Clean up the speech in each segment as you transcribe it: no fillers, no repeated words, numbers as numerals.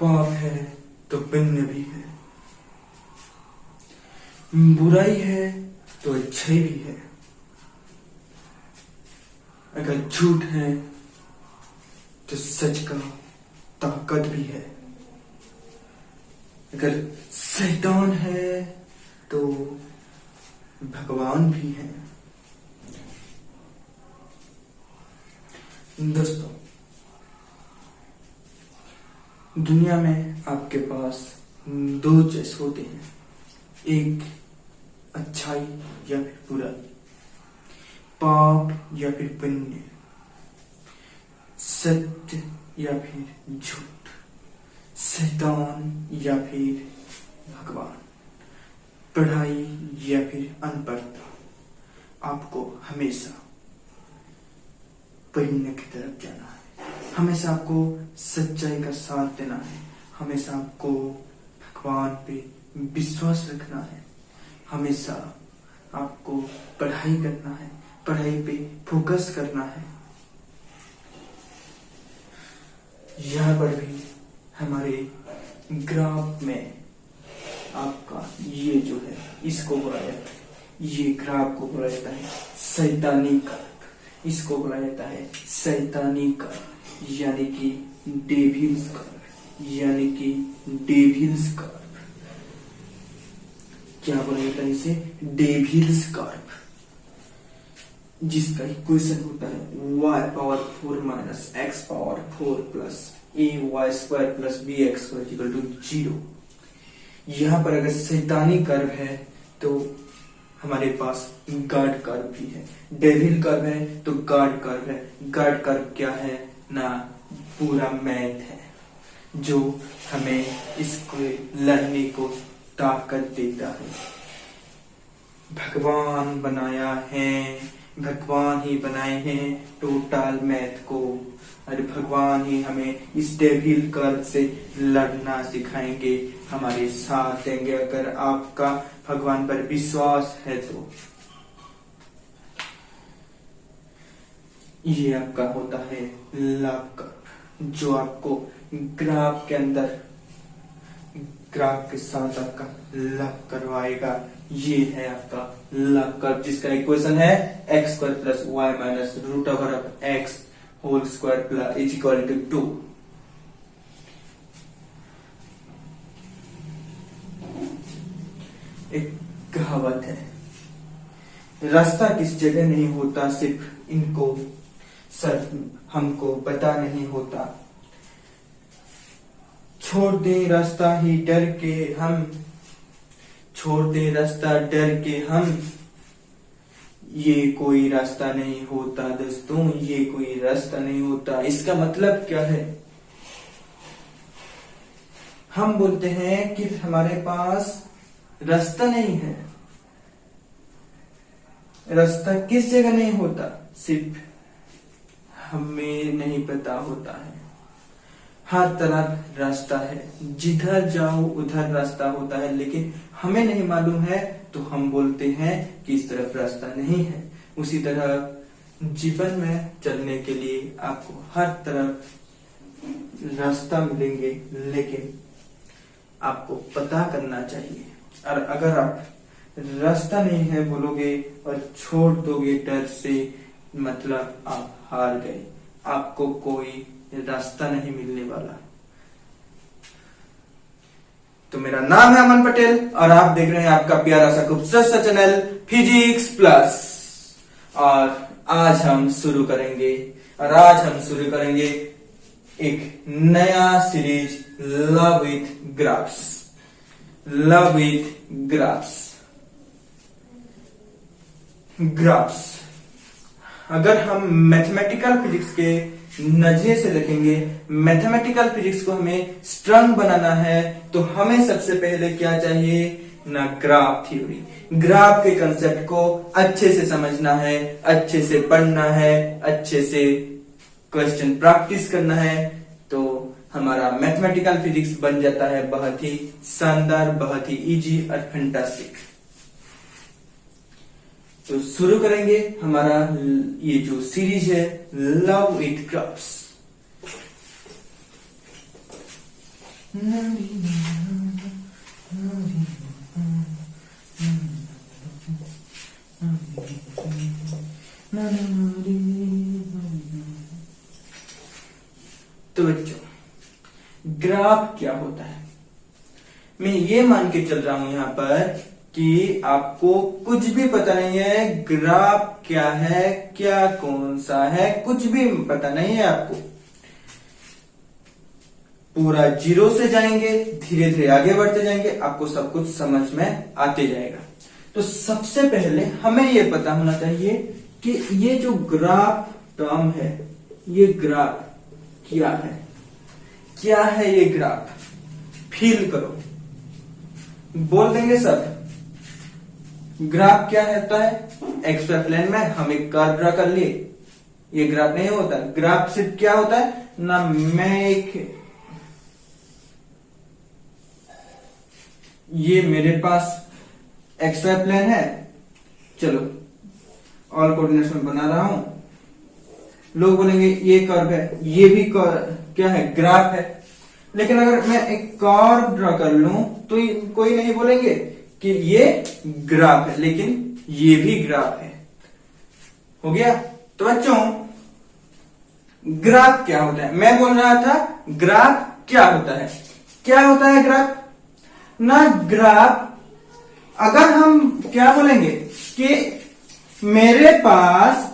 पाप है तो पुण्य भी है, बुराई है तो अच्छाई भी है, अगर झूठ है तो सच का ताकत भी है, अगर शैतान है तो भगवान भी है। दोस्तों, दुनिया में आपके पास दो चॉइस होते हैं, एक अच्छाई या फिर बुराई, पाप या फिर पुण्य, सत्य या फिर झूठ, शैतान या फिर भगवान, पढ़ाई या फिर अनपढ़ता। आपको हमेशा पुण्य की तरफ जाना है, हमेशा आपको सच्चाई का साथ देना है, हमेशा आपको भगवान पे विश्वास रखना है, हमेशा आपको पढ़ाई करना है, पढ़ाई पे फोकस करना है। यहाँ पर भी हमारे ग्राफ में आपका ये जो है इसको बोला जाता है, ये ग्राफ को बोला जाता है शैतानी कर्व, इसको बोला जाता है शैतानी कर्व, यानी कि डेविल्स कर्व, यानी कि डेविल्स कर्व। क्या बोला जाता है इसे? डेविल्स कर्व, जिसका इक्वेशन होता है y⁴ minus x⁴ plus ay² plus bx² 0। यहाँ पर अगर शैतानी कर्व है तो हमारे पास गॉड कर्व भी है, डेविल कर्व है तो गॉड कर्व है। गॉड कर्व क्या है ना, पूरा मैथ है जो हमें इसको लड़ने को ताकत देता है। भगवान बनाया है, भगवान ही बनाए हैं टोटल मैथ को, और भगवान ही हमें इस डेविल कर्व से लड़ना सिखाएंगे, हमारे साथ देंगे अगर आपका भगवान पर विश्वास है तो। ये आपका होता है लव कर्व, जो आपको ग्राफ के अंदर, ग्राफ के साथ आपका लव करवाएगा। ये है आपका लव कर्व, जिसका इक्वेशन है x² plus y minus √x whole square plus is equal to 2। एक कहावत है, रास्ता किस जगह नहीं होता, सिर्फ इनको हमको पता नहीं होता। छोड़ दे रास्ता ही डर के हम, छोड़ दे रास्ता डर के हम, ये कोई रास्ता नहीं होता दोस्तों, ये कोई रास्ता नहीं होता। इसका मतलब क्या है? हम बोलते हैं कि हमारे पास रास्ता नहीं है। रास्ता किस जगह नहीं होता, सिर्फ हमें नहीं पता होता है। हर तरफ रास्ता है, जिधर जाओ उधर रास्ता होता है, लेकिन हमें नहीं मालूम है तो हम बोलते हैं कि इस तरफ रास्ता नहीं है। उसी तरह जीवन में चलने के लिए आपको हर तरफ रास्ता मिलेंगे, लेकिन आपको पता करना चाहिए। और अगर आप रास्ता नहीं है बोलोगे और छोड़ दोगे डर से, मतलब आप हार गए, आपको कोई रास्ता नहीं मिलने वाला। तो मेरा नाम है अमन पटेल और आप देख रहे हैं आपका प्यारा सा खूबसूरत सा चैनल फिजिक्स प्लस। और आज हम शुरू करेंगे एक नया series, love with graphs. Love with graphs. अगर हम मैथमेटिकल फिजिक्स के नजरिए से देखेंगे, मैथमेटिकल फिजिक्स को हमें स्ट्रंग बनाना है तो हमें सबसे पहले क्या चाहिए ना, ग्राफ थ्योरी। ग्राफ के कंसेप्ट को अच्छे से समझना है, अच्छे से पढ़ना है, अच्छे से क्वेश्चन प्रैक्टिस करना है, तो हमारा मैथमेटिकल फिजिक्स बन जाता है बहुत ही शानदार, बहुत ही इजी और फैंटास्टिक। तो शुरू करेंगे हमारा ये जो सीरीज है लव विथ ग्राफ्स। तो बच्चों, ग्राफ क्या होता है? मैं ये मान के चल रहा हूं यहां पर कि आपको कुछ भी पता नहीं है ग्राफ क्या है, क्या कौन सा है, कुछ भी पता नहीं है आपको। पूरा जीरो से जाएंगे, धीरे धीरे आगे बढ़ते जाएंगे, आपको सब कुछ समझ में आते जाएगा। तो सबसे पहले हमें यह पता होना चाहिए कि ये जो ग्राफ टर्म है, ये ग्राफ क्या है? क्या है ये ग्राफ? फील करो, बोल देंगे सब। ग्राफ क्या होता है? एक्सवाई प्लेन में हम एक कर्व ड्रा कर लिए, ये ग्राफ नहीं होता। ग्राफ सिर्फ क्या होता है ना, मैं एक, ये मेरे पास एक्सवाई प्लेन है, चलो ऑल कोऑर्डिनेट्स में बना रहा हूं। लोग बोलेंगे ये कर्व है, ये भी क्या है? ग्राफ है। लेकिन अगर मैं एक कर्व ड्रा कर लूं तो कोई नहीं बोलेंगे कि ये ग्राफ है, लेकिन ये भी ग्राफ है। हो गया? तो बच्चों, ग्राफ क्या होता है? मैं बोल रहा था ग्राफ क्या होता है। क्या होता है ग्राफ ना? ग्राफ, अगर हम क्या बोलेंगे कि मेरे पास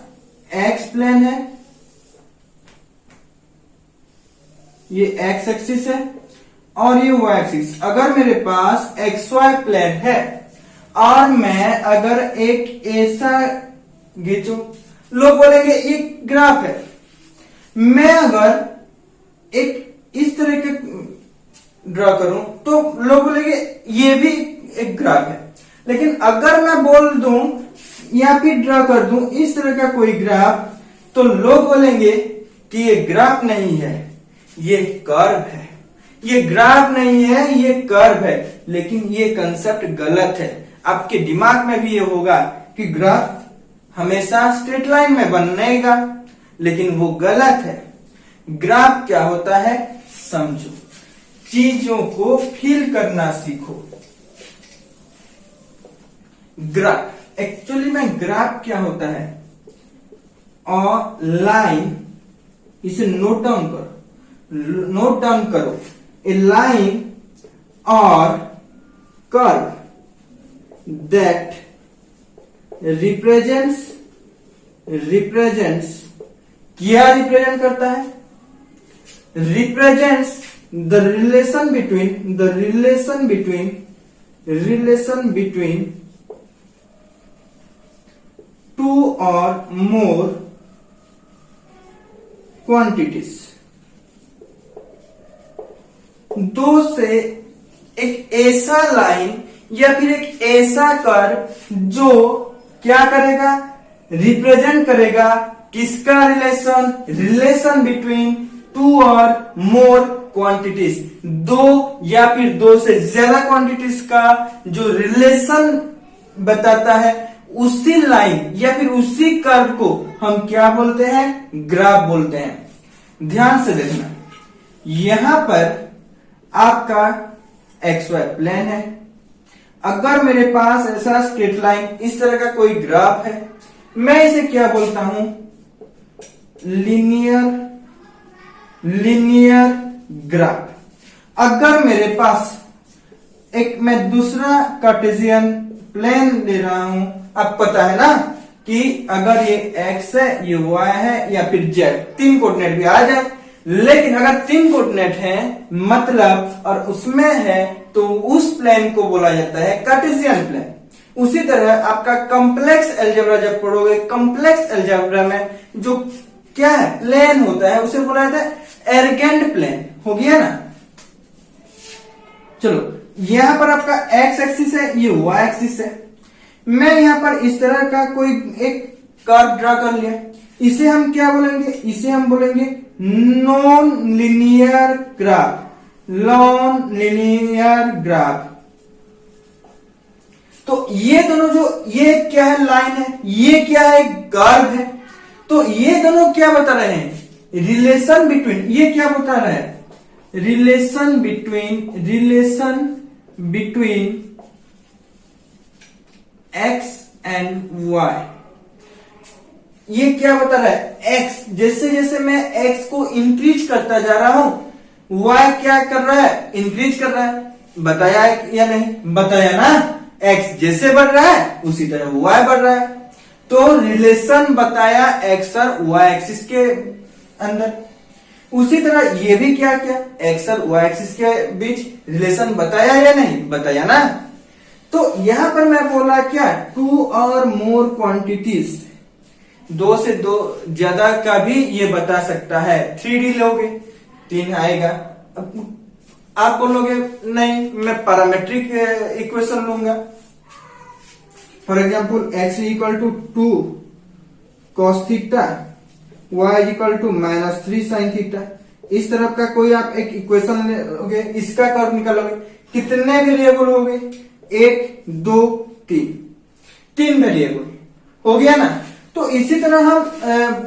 एक्स प्लेन है, ये एक्स एक्सिस है और ये वाई एक्सिस। अगर मेरे पास एक्स वाई प्लेन है और मैं अगर एक ऐसा खींचूं, लोग बोलेंगे ये ग्राफ है। मैं अगर एक इस तरह के ड्रा करूं तो लोग बोलेंगे ये भी एक ग्राफ है। लेकिन अगर मैं बोल दूं या फिर ड्रा कर दूं इस तरह का कोई ग्राफ, तो लोग बोलेंगे कि ये ग्राफ नहीं है, ये कर्व है। ये ग्राफ नहीं है, ये कर्व है। लेकिन ये कंसेप्ट गलत है। आपके दिमाग में भी ये होगा कि ग्राफ हमेशा स्ट्रेट लाइन में बनेगा, लेकिन वो गलत है। ग्राफ क्या होता है समझो, चीजों को फील करना सीखो। ग्राफ, एक्चुअली में ग्राफ क्या होता है? और लाइन, इसे नोट डाउन करो, नोट डाउन करो। ए लाइन और कर्व that represents क्या रिप्रेजेंट करता है? represents the relation between two or more quantities। दो से एक ऐसा लाइन या फिर एक ऐसा कर्व जो क्या करेगा? रिप्रेजेंट करेगा किसका रिलेशन बिटवीन टू और मोर क्वांटिटीज। दो या फिर दो से ज्यादा क्वांटिटीज का जो रिलेशन बताता है, उसी लाइन या फिर उसी कर्व को हम क्या बोलते हैं? ग्राफ बोलते हैं। ध्यान से देखना, यहां पर आपका एक्स वाई प्लेन है। अगर मेरे पास ऐसा स्ट्रेट लाइन इस तरह का कोई ग्राफ है, मैं इसे क्या बोलता हूं? Linear graph. अगर मेरे पास एक मैं दूसरा कार्टेशियन प्लेन ले रहा हूं, अब पता है ना कि अगर ये एक्स है, ये वाई है या फिर जेड, तीन कोऑर्डिनेट भी आ जाए। लेकिन अगर तीन कोऑर्डिनेट है मतलब और उसमें है, तो उस प्लेन को बोला जाता है कार्टेशियन प्लेन। उसी तरह आपका कॉम्प्लेक्स अलजेब्रा जब पढ़ोगे, कॉम्प्लेक्स अलजेब्रा में जो क्या है प्लेन होता है, उसे बोला जाता है एर्गेंड प्लेन। हो गया ना? चलो, यहां पर आपका एक्स एक्सिस है, ये वाई एक्सिस है। मैं यहां पर इस तरह का कोई एक कर्व ड्रा कर लिया, इसे हम क्या बोलेंगे? इसे हम बोलेंगे नॉन लीनियर ग्राफ। तो ये दोनों जो, ये क्या है? लाइन है, ये क्या है? कर्व है। तो ये दोनों क्या बता रहे हैं? Relation between. ये क्या बता रहा है? Relation between x and y। ये क्या बता रहा है, x जैसे जैसे मैं x को इंक्रीज करता जा रहा हूं, y क्या कर रहा है, इंक्रीज कर रहा है। बताया है या नहीं, बताया ना। x जैसे बढ़ रहा है उसी तरह y बढ़ रहा है। तो रिलेशन बताया x और y एक्सिस के अंदर। उसी तरह ये भी क्या किया, x और y एक्सिस के बीच रिलेशन बताया या नहीं, बताया ना। तो यहां पर मैं बोला क्या, टू और मोर क्वांटिटीज, दो से दो ज्यादा का भी ये बता सकता है। 3D लोगे 3 आएगा। आप बोलोगे नहीं मैं पैरामेट्रिक इक्वेशन लूंगा। For example x equal to 2 cos theta, y equal to -3 sin theta. इस तरफ का कोई आप एक इक्वेशन लोगे, इसका कर्व निकालोगे, कितने वेरिएबल हो गए, 1 2 3 वेरिएबल हो गया ना। तो इसी तरह हम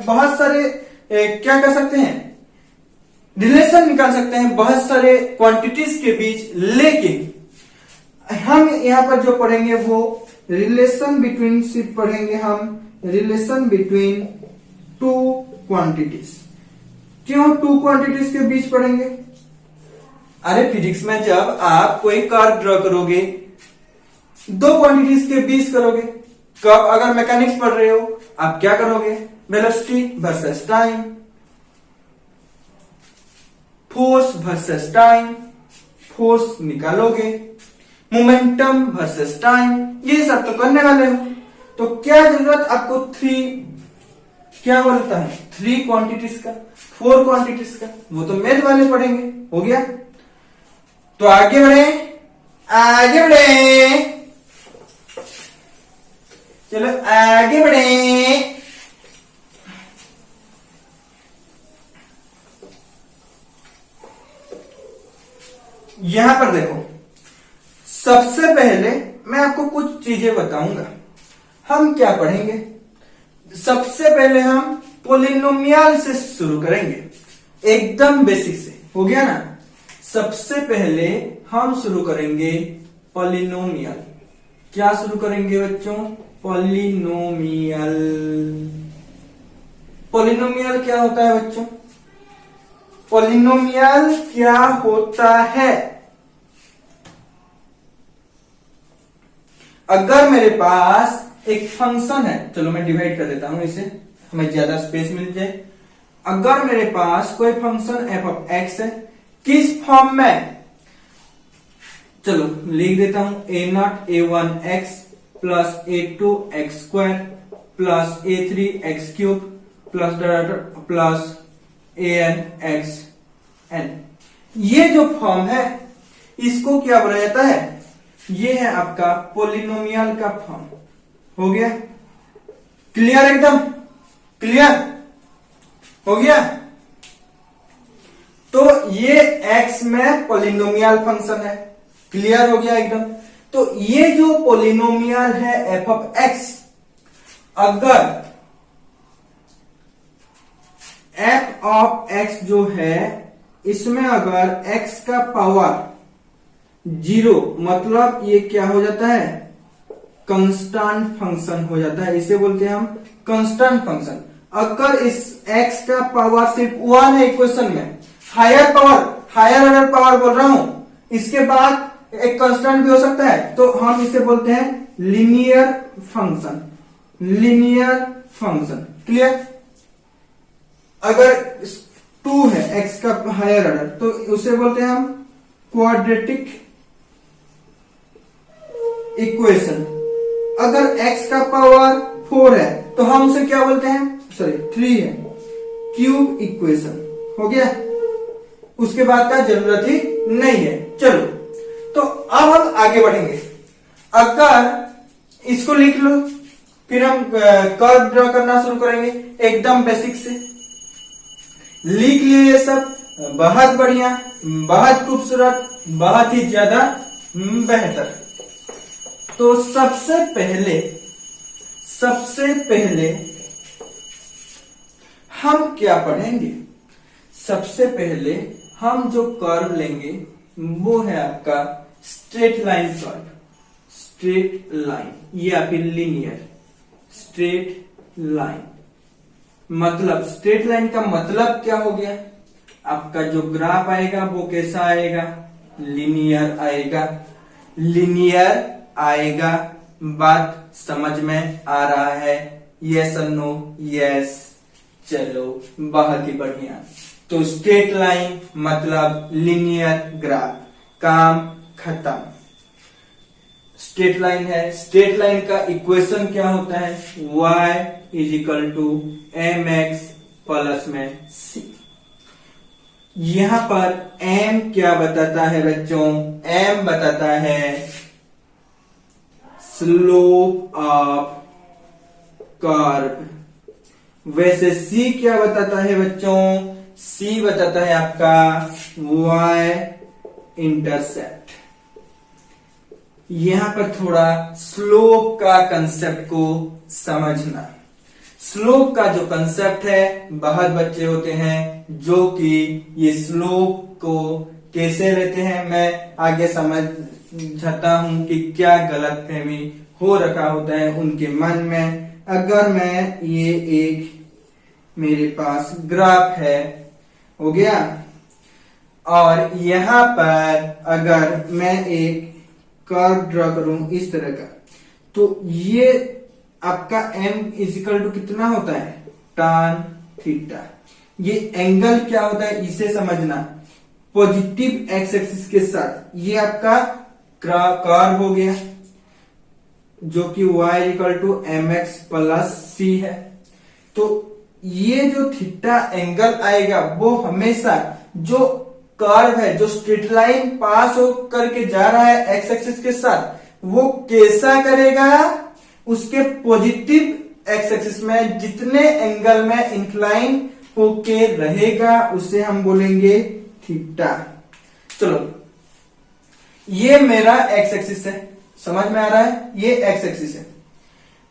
बहुत सारे क्या कर सकते हैं, रिलेशन निकाल सकते हैं बहुत सारे क्वांटिटीज के बीच। लेकिन हम यहां पर जो पढ़ेंगे वो रिलेशन बिटवीन, सिर्फ पढ़ेंगे हम रिलेशन बिटवीन टू क्वांटिटीज। क्यों टू क्वांटिटीज के बीच पढ़ेंगे, अरे फिजिक्स में जब आप कोई कर्व ड्रॉ करोगे, दो क्वांटिटीज के बीच करोगे। कब, अगर मैकेनिक्स पढ़ रहे हो आप क्या करोगे, velocity versus time, force versus time, force निकालोगे, मोमेंटम वर्सेस टाइम, ये सब तो करने वाले हो। तो क्या जरूरत आपको क्या बोलता है, 3 क्वांटिटीज का, 4 क्वांटिटीज का, वो तो मैथ वाले पढ़ेंगे। हो गया, तो आगे बढ़े, आगे बढ़े, चलो आगे बढ़े। यहां पर देखो, सबसे पहले मैं आपको कुछ चीजें बताऊंगा। हम क्या पढ़ेंगे, सबसे पहले हम पोलिनोमियल से शुरू करेंगे, एकदम बेसिक से। हो गया ना। सबसे पहले हम शुरू करेंगे पोलिनोमियल। क्या शुरू करेंगे बच्चों, पोलिनोमियल। पोलिनोमियल क्या होता है बच्चों, पोलिनोमियल क्या होता है, अगर मेरे पास एक फंक्शन है, चलो मैं डिवाइड कर देता हूं इसे, हमें ज्यादा स्पेस मिल जाए। अगर मेरे पास कोई फंक्शन f ऑफ x है, किस फॉर्म में, चलो लिख देता हूं a0 a1x plus a2x² plus a3x³ plus anxn। ये जो फॉर्म है इसको क्या बोला जाता है, ये है आपका पोलिनोमियल का फॉर्म। हो गया, क्लियर, एकदम क्लियर हो गया। तो ये x में पोलिनोमियल फंक्शन है, क्लियर हो गया एकदम। तो ये जो पोलिनोमियल है f ऑफ x, अगर f ऑफ x जो है इसमें अगर x का पावर 0, मतलब ये क्या हो जाता है, कांस्टेंट फंक्शन हो जाता है, इसे बोलते हैं हम कांस्टेंट फंक्शन। अगर इस x का पावर सिर्फ 1 है इक्वेशन में, higher power, higher order power बोल रहा हूं, इसके बाद एक कांस्टेंट भी हो सकता है, तो हम इसे बोलते हैं linear function, linear function. Clear. अगर 2 है x का हायर ऑर्डर, तो उसे बोलते हैं हम क्वाड्रेटिक इक्वेशन। अगर x का पावर 4 है तो हम उसे क्या बोलते हैं, सॉरी 3 है, क्यूब इक्वेशन। हो गया, उसके बाद का जरूरत ही नहीं है। चलो, तो अब हम आगे बढ़ेंगे। अगर इसको लिख लो, फिर हम कर्व ड्रॉ करना शुरू करेंगे एकदम बेसिक से। लिख लिए ये सब, बहुत बढ़िया, बहुत खूबसूरत, बहुत ही ज्यादा बेहतर। तो सबसे पहले हम क्या पढ़ेंगे, सबसे पहले हम जो कर्व लेंगे वो है आपका straight line curve. Straight line, ये आपकी लीनियर स्ट्रेट लाइन। मतलब स्ट्रेट लाइन का मतलब क्या हो गया, आपका जो ग्राफ आएगा वो कैसा आएगा, लीनियर आएगा। लीनियर आएगा, बात समझ में आ रहा है? यस और नो? यस, चलो बहुत ही बढ़िया। तो स्ट्रेट लाइन मतलब लीनियर ग्राफ, काम खत्म। स्ट्रेट लाइन है, स्ट्रेट लाइन का इक्वेशन क्या होता है, y is equal to M x plus में c। यहां पर m क्या बताता है बच्चों, m बताता है स्लोप ऑफ कर्व। वैसे c क्या बताता है बच्चों, c बताता है आपका y इंटरसेप्ट। यहां पर थोड़ा स्लोप का कंसेप्ट को समझना। स्लोप का जो कंसेप्ट है, बहुत बच्चे होते हैं जो कि ये स्लोप को कैसे लेते हैं, मैं आगे समझाता हूं कि क्या गलतफहमी हो रखा होता है उनके मन में। अगर मैं ये एक मेरे पास ग्राफ है, हो गया, और यहां पर अगर मैं एक कर्व ड्रॉ करूं इस तरह का, तो ये आपका m इजिकल टू कितना होता है, tan थीटा। ये एंगल क्या होता है इसे समझना, पॉजिटिव एक्स एक्सिस के साथ ये आपका कर्व हो गया जो कि y equal to M x plus C है। तो ये जो थीटा एंगल आएगा वो हमेशा जो कर्व है, जो स्ट्रेट लाइन पास हो करके जा रहा है एक्स एक्सिस के साथ, वो कैसा करेगा, उसके पॉजिटिव एक्स एक्सिस में जितने एंगल में इंक्लाइन होके रहेगा उसे हम बोलेंगे थीटा। चलो, ये मेरा एक्स एक्सिस है, समझ में आ रहा है, ये एक्स एक्सिस है।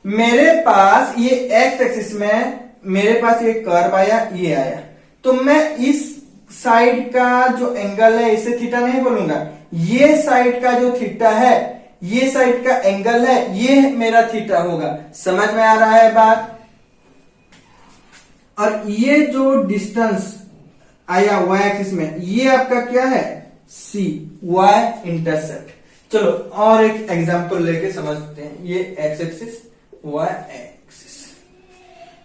मेरे पास ये एक्स एक्सिस में मेरे पास ये कर्व आया, ये आया, तो मैं इस साइड का जो एंगल है इसे थीटा नहीं बोलूंगा, ये साइड का जो थीटा है, ये साइड का एंगल है, ये मेरा थीटा होगा। समझ में आ रहा है बात? और ये जो डिस्टेंस आया y एक्सिस में, ये आपका क्या है, c, y इंटरसेप्ट। चलो और एक एग्जांपल लेके समझते हैं। ये x एक्सिस, y एक्सिस,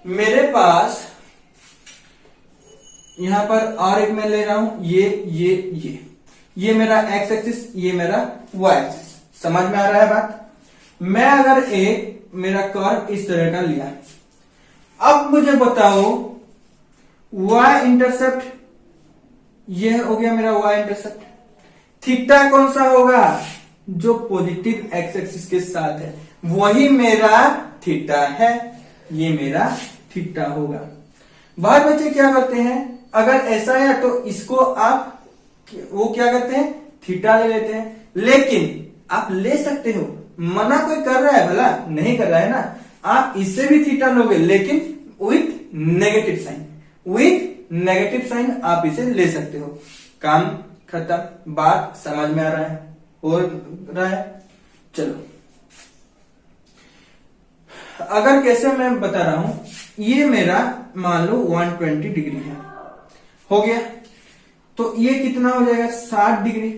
मेरे पास यहां पर और एक मैं ले रहा हूं, ये मेरा x एक्सिस, ये मेरा y एक्सिस। समझ में आ रहा है बात? मैं अगर एक मेरा कर्व इस तरह का लिया, अब मुझे बताओ y इंटरसेप्ट, ये हो गया मेरा y इंटरसेप्ट। थीटा कौन सा होगा, जो पॉजिटिव एक्स एक्सिस के साथ है, वही मेरा थीटा है, ये मेरा थीटा होगा। बहुत बच्चे क्या करते हैं, अगर ऐसा है तो इसको आप वो क्या करते हैं, थीटा ले लेते हैं। लेकिन आप ले सकते हो, मना कोई कर रहा है भला, नहीं कर रहा है ना, आप इससे भी थीटा लोगे लेकिन with negative sign, with negative sign आप इसे ले सकते हो। काम खत्म। बात समझ में आ रहा है, हो रहा है? चलो, अगर कैसे मैं बता रहा हूं, ये मेरा मान लो 120 डिग्री है, हो गया, तो ये कितना हो जाएगा, 60 डिग्री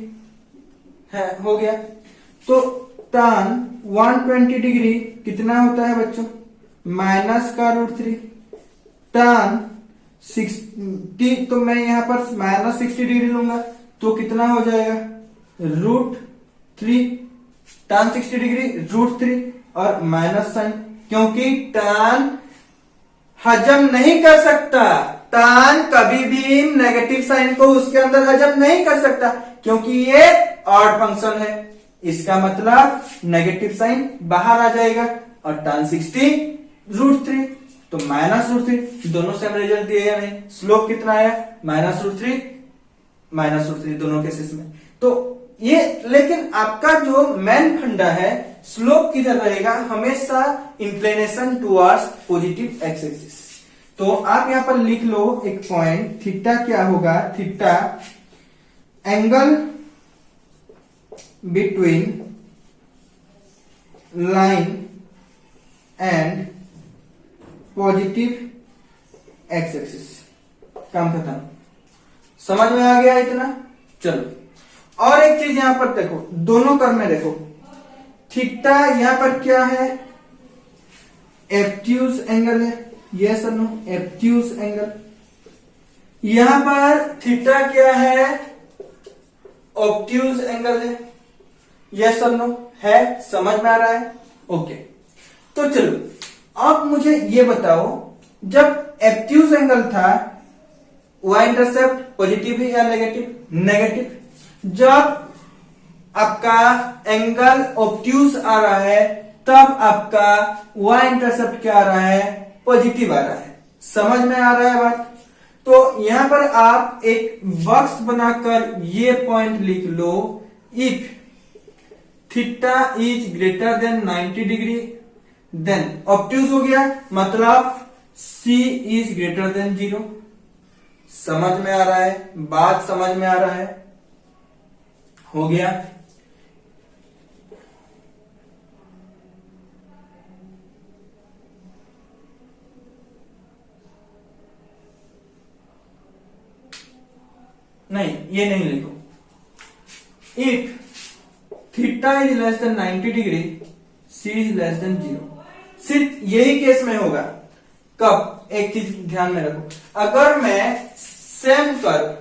है, हो गया। तो tan 120 डिग्री कितना होता है बच्चों, -√3। tan 60, तो मैं यहां पर -60 डिग्री लूंगा तो कितना हो जाएगा, √3। tan 60 डिग्री √3 और माइनस साइन, क्योंकि tan हजम नहीं कर सकता, tan कभी भी नेगेटिव साइन को उसके अंदर हजम नहीं कर सकता, क्योंकि ये ऑड फंक्शन है। इसका मतलब नेगेटिव साइन बाहर आ जाएगा, और tan 60 √3 तो -√3, दोनों सेम रिजल्ट दिए या नहीं। स्लोप कितना आया, -√3 -√3 दोनों केसेस में। तो ये, लेकिन आपका जो मेन फंडा है, स्लोप किधर रहेगा, हमेशा inclination towards positive x axis. तो आप यहां पर लिख लो एक पॉइंट, थीटा क्या होगा, theta angle between line and positive x axis. काम खत्म। समझ में आ गया इतना? चलो और एक चीज यहां पर देखो, दोनों कर्व में देखो, थीटा यहां पर क्या है, एब्ट्यूज एंगल है, यस और नो, एब्ट्यूज एंगल। यहां पर थीटा क्या है, ऑब्ट्यूज एंगल है, यस और नो है। समझ में आ रहा है? ओके। तो चलो अब मुझे ये बताओ, जब एब्ट्यूज एंगल था, वाई इंटरसेप्ट पॉजिटिव है या नेगेटिव? नेगेटिव। जब आपका एंगल ऑब्ट्यूज आ रहा है, तब आपका वाई इंटरसेप्ट क्या आ रहा है? पॉजिटिव आ रहा है। समझ में आ रहा है बात? तो यहां पर आप एक बॉक्स बनाकर ये पॉइंट लिख लो, if theta is greater than 90 degree then obtuse हो गया, मतलब C इज ग्रेटर देन 0। समझ में आ रहा है? बात समझ में आ रहा है? हो गया। नहीं, ये नहीं लिखो। If theta is less than 90 degree, C is less than 0। सिर्फ यही केस में होगा। कब? एक चीज ध्यान में रखो, अगर मैं सेम कर्व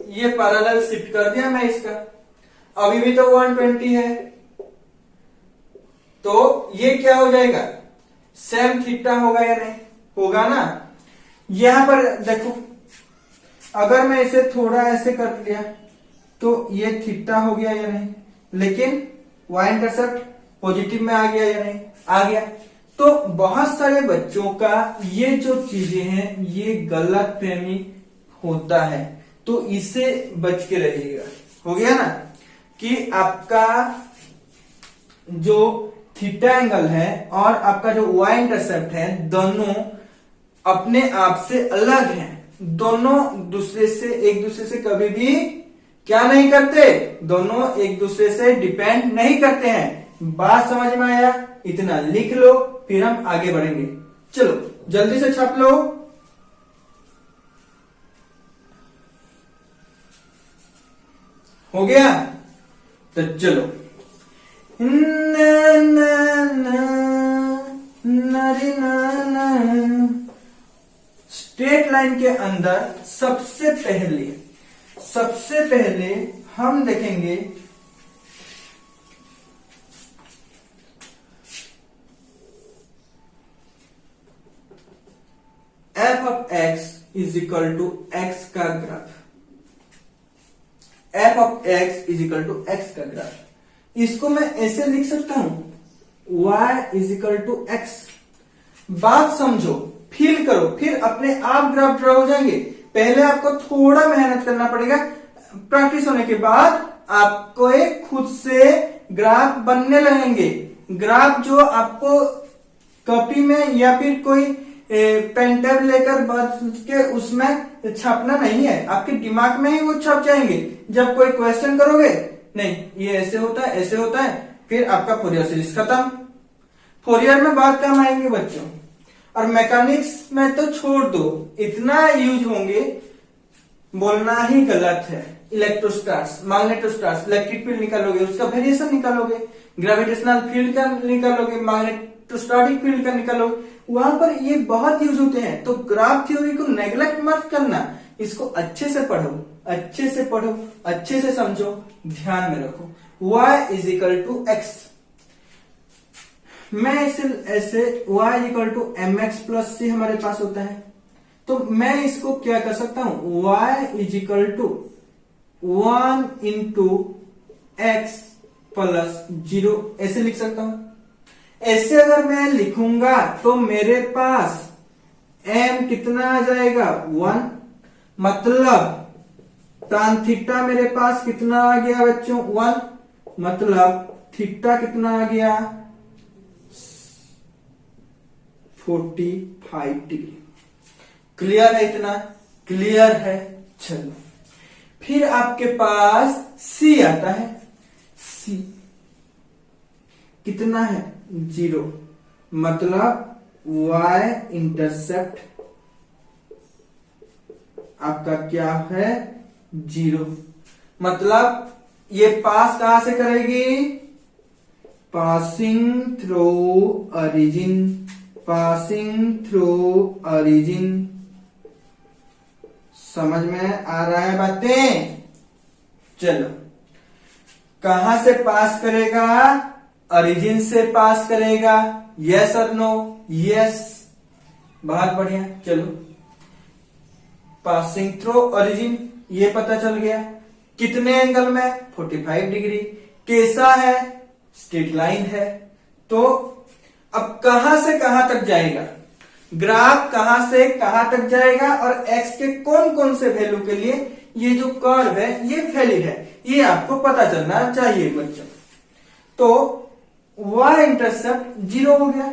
ये पैरेलल शिफ्ट कर दिया मैं इसका, अभी भी तो 120 है, तो ये क्या हो जाएगा? सेम थीटा होगा या नहीं? होगा ना। यहां पर देखो, अगर मैं इसे थोड़ा ऐसे कर लिया तो ये थीटा हो गया या नहीं? लेकिन वाई इंटरसेप्ट पॉजिटिव में आ गया या नहीं? आ गया। तो बहुत सारे बच्चों का ये जो चीजें हैं, ये गलत फहमी होता है, तो इससे बच के रहिएगा। हो गया ना कि आपका जो थीटा एंगल है और आपका जो वाई इंटरसेप्ट है, दोनों अपने आप से अलग हैं। दोनों एक दूसरे से कभी भी क्या नहीं करते, दोनों एक दूसरे से डिपेंड नहीं करते हैं। बात समझ में आया? इतना लिख लो, फिर हम आगे बढ़ेंगे। चलो जल्दी से छाप लो। हो गया? तो चलो, स्ट्रेट लाइन के अंदर सबसे पहले हम देखेंगे F of X is equal to X का graph. F of X is equal to X का ग्राफ। इसको मैं ऐसे लिख सकता हूं, y is equal to X. बात समझो, फील करो, फिर अपने आप ग्राफ ड्रा हो जाएंगे। पहले आपको थोड़ा मेहनत करना पड़ेगा, प्रैक्टिस होने के बाद आपको एक खुद से ग्राफ बनने लगेंगे। ग्राफ जो आपको कॉपी में या फिर कोई पेन टैब लेकर बस के उसमें छापना नहीं है, आपके दिमाग में ही वो छप जाएंगे। जब कोई क्वेश्चन करोगे, नहीं ये ऐसे होता है, ऐसे होता है, फिर आपका फोरियर सीरीज खत्म। फोरियर में बात काम आएंगे बच्चों, और मैकेनिक्स में तो छोड़ दो, इतना यूज होंगे बोलना ही गलत है। इलेक्ट्रोस्टार्स, मैग्नेटोस्टार्स, इलेक्ट्रिक फील्ड निकालोगे, उसका वेरिएशन निकालोगे, ग्रेविटेशनल फील्ड का निकालोगे, मैग्नेटोस्टैटिक फील्ड का निकालोगे, वहां पर ये बहुत यूज होते हैं। तो ग्राफ थ्योरी को नेग्लेक्ट मत करना, इसको अच्छे से पढ़ो, अच्छे से पढ़ो, अच्छे से समझो, ध्यान में रखो। y is equal to X, मैं इसे ऐसे y equal to M x plus C हमारे पास होता है, तो मैं इसको क्या कर सकता हूं, y is equal to 1 into x plus 0 ऐसे लिख सकता हूं। ऐसे अगर मैं लिखूंगा तो मेरे पास m कितना आ जाएगा, 1, मतलब tan थीटा मेरे पास कितना आ गया बच्चों, 1, मतलब थीटा कितना आ गया, 45 डिग्री। क्लियर है? इतना क्लियर है? चलो फिर आपके पास सी आता है। सी कितना है? 0, मतलब y इंटरसेप्ट आपका क्या है? 0। मतलब ये पास कहां से करेगी? Passing through origin, passing through origin. समझ में आ रहा है बातें? चलो, कहां से पास करेगा? ओरिजिन से पास करेगा। यस और नो? यस, बहुत बढ़िया। चलो, पासिंग थ्रू ओरिजिन ये पता चल गया। कितने एंगल में? 45 डिग्री। कैसा है? स्ट्रेट लाइन है। तो अब कहां से कहां तक जाएगा? ग्राफ कहां से कहां तक जाएगा और x के कौन कौन से वैल्यू के लिए ये जो कर्व है ये वैलिड है, ये आपको पता चलना चाहिए बच्चों। तो y इंटरसेप्ट 0 हो गया।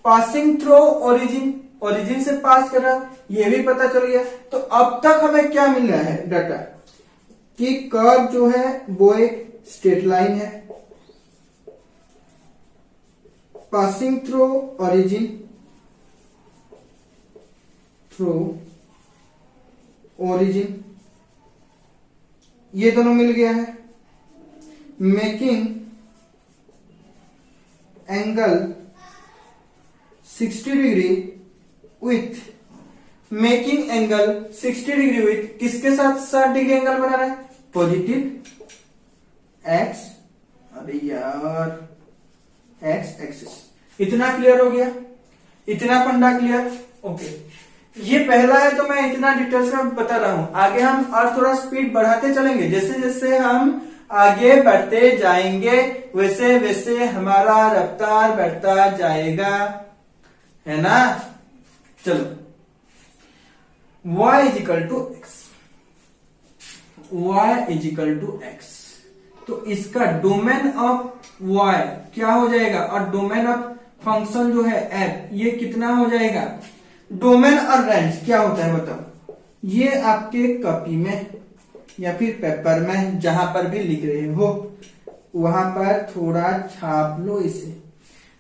पासिंग थ्रू ओरिजिन, ओरिजिन से पास कर रहा, ये भी पता चल गया। तो अब तक हमें क्या मिल रहा है डाटा? कि कर्व जो है वो एक स्ट्रेट लाइन है। Passing through origin, through origin, ये दोनों मिल गया है। Making angle 60 degree with, making angle 60 degree with किसके साथ 60 डिग्री एंगल बना रहा है? पॉजिटिव एक्स, अरे यार एक्स एक्सिस। इतना क्लियर हो गया? इतना फंडा क्लियर? ओके, ये पहला है तो मैं इतना डिटेल्स में बता रहा हूं। आगे हम और थोड़ा स्पीड बढ़ाते चलेंगे। जैसे जैसे हम आगे बढ़ते जाएंगे वैसे वैसे हमारा रफ्तार बढ़ता जाएगा, है ना? चलो, y is equal to x, y is equal to x. तो इसका डोमेन ऑफ y क्या हो जाएगा और डोमेन ऑफ फंक्शन जो है f ये कितना हो जाएगा? डोमेन और रेंज क्या होता है बताओ? ये आपके कॉपी में या फिर पेपर में जहां पर भी लिख रहे हो वहां पर थोड़ा छाप लो इसे।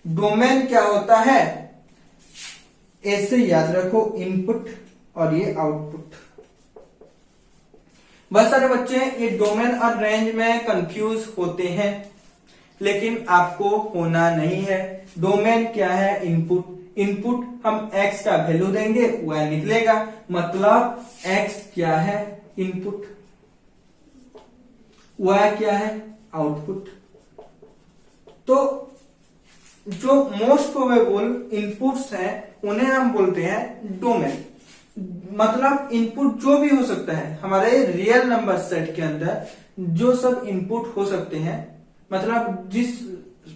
डोमेन क्या होता है? ऐसे याद रखो, इनपुट और ये आउटपुट। बहुत सारे बच्चे ये डोमेन और रेंज में कंफ्यूज होते हैं, लेकिन आपको होना नहीं है। डोमेन क्या है? इनपुट। इनपुट हम x का वैल्यू देंगे, y निकलेगा। मतलब x क्या है? इनपुट, y क्या है? आउटपुट। तो जो मोस्ट प्रोबेबल इनपुट्स हैं उन्हें हम बोलते हैं डोमेन। मतलब इनपुट जो भी हो सकता है हमारे रियल नंबर सेट के अंदर, जो सब इनपुट हो सकते हैं, मतलब जिस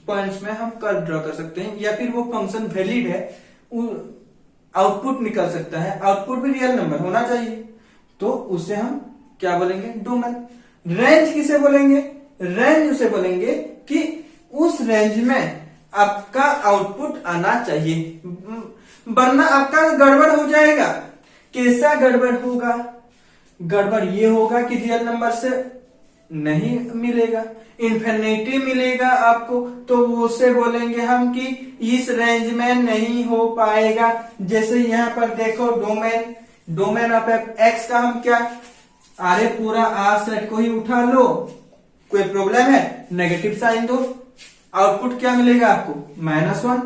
पॉइंट्स में हम कर्व ड्रॉ कर सकते हैं या फिर वो फंक्शन वैलिड है, आउटपुट निकल सकता है। आउटपुट भी रियल नंबर होना चाहिए, तो उसे हम क्या बोलेंगे? डोमेन। रेंज किसे बोलेंगे? रेंज उसे बोलेंगे कि उस रेंज में आपका आउटपुट आना चाहिए, वरना आपका गड़बड़ हो जाएगा। कैसा गड़बड़ होगा? गड़बड़ ये होगा कि रियल नंबर से नहीं मिलेगा, इन्फिनिटी मिलेगा आपको, तो उसे बोलेंगे हम कि इस रेंज में नहीं हो पाएगा। जैसे यहां पर देखो डोमेन, डोमेन ऑफ एक्स का हम क्या, अरे पूरा आर सेट को ही उठा लो, कोई प्रॉब्लम है? नेगेटिव साइन दो, आउटपुट क्या मिलेगा आपको? -1।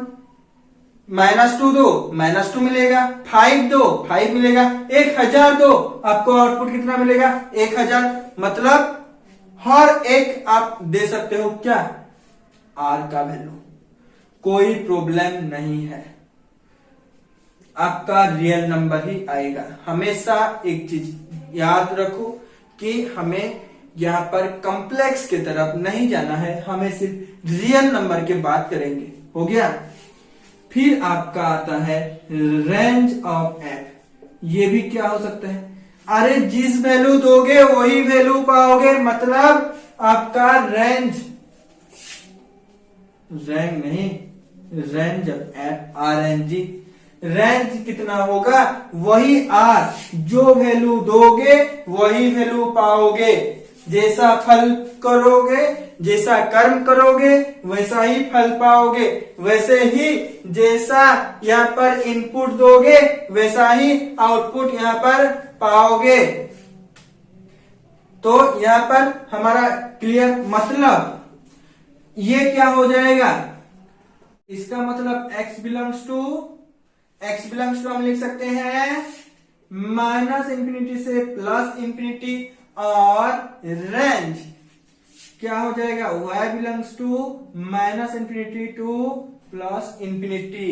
-2 दो, -2 मिलेगा। 5 दो, 5 मिलेगा। 1000 दो, आपको आउटपुट कितना मिलेगा? 1000। मतलब हर एक आप दे सकते हो क्या? आर का वैल्यू, कोई प्रॉब्लम नहीं है, आपका रियल नंबर ही आएगा। हमेशा एक चीज याद रखो कि हमें यहां पर कॉम्प्लेक्स की तरफ नहीं जाना है, हमें सिर्फ रियल नंबर की बात करेंगे। हो गया? फिर आपका आता है रेंज ऑफ एफ। ये भी क्या हो सकता है? अरे जिस वैल्यू दोगे वही वैल्यू पाओगे, मतलब आपका रेंज, रैंक नहीं, range of F, RNG, range कितना होगा वही आर, जो वैल्यू दोगे वही वैल्यू पाओगे। जैसा फल करोगे, जैसा कर्म करोगे वैसा ही फल पाओगे। वैसे ही जैसा यहाँ पर इनपुट दोगे वैसा ही आउटपुट यहाँ पर पाओगे। तो यहाँ पर हमारा क्लियर, मतलब ये क्या हो जाएगा, इसका मतलब x बिलोंग्स टू हम लिख सकते हैं माइनस इंफिनिटी से प्लस इंफिनिटी, और रेंज क्या हो जाएगा y belongs to minus infinity to plus infinity.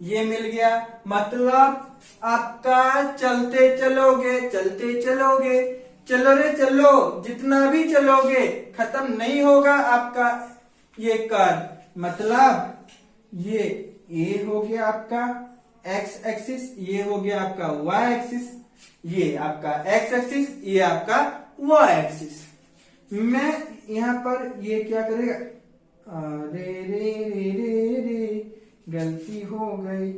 ये मिल गया, मतलब आपका चलते चलोगे चलो रे चलो, जितना भी चलोगे खत्म नहीं होगा आपका ये कर्व। मतलब ये a हो गया आपका x एक्सिस, ये हो गया आपका y एक्सिस, ये आपका x एक्सिस, ये आपका y एक्सिस। मैं यहां पर ये क्या करेगा, रे रे रे रे रे गलती हो गई,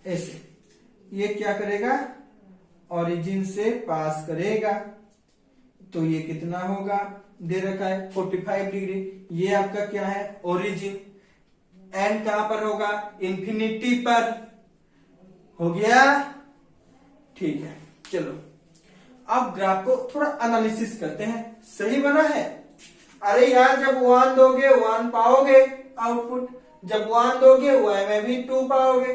ऐसे ये क्या करेगा ओरिजिन से पास करेगा। तो ये कितना होगा, दे रखा है 45 डिग्री। ये आपका क्या है ओरिजिन, एंड कहां पर होगा इंफिनिटी पर, हो गया। ठीक है, चलो अब ग्राफ को थोड़ा एनालिसिस करते हैं। सही बना है? अरे यार जब 1 दोगे 1 पाओगे आउटपुट, जब 1 दोगे y में भी 2 पाओगे।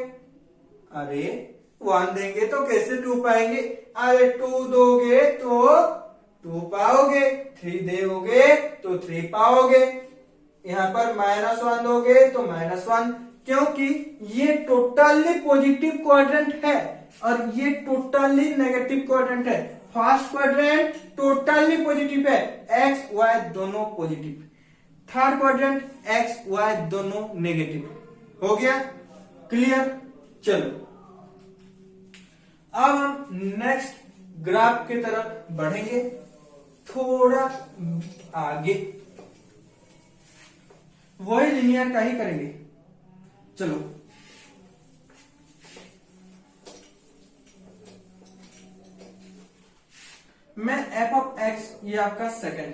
अरे 1 देंगे तो कैसे 2 पाएंगे, अरे 2 दोगे तो 2 पाओगे, 3 दोगे तो 3 पाओगे। यहां पर -1 दोगे तो -1, क्योंकि ये टोटली पॉजिटिव क्वाड्रेंट है और ये टोटली नेगेटिव क्वाड्रेंट है। फर्स्ट क्वाड्रेंट टोटली पॉजिटिव है, एक्स वाई दोनों पॉजिटिव। थर्ड क्वाड्रेंट एक्स वाई दोनों नेगेटिव। हो गया क्लियर? चलो अब हम नेक्स्ट ग्राफ की तरफ बढ़ेंगे, थोड़ा आगे वही लिनियर का ही करेंगे। चलो मैं एफ ऑफ एक्स, ये आपका सेकंड,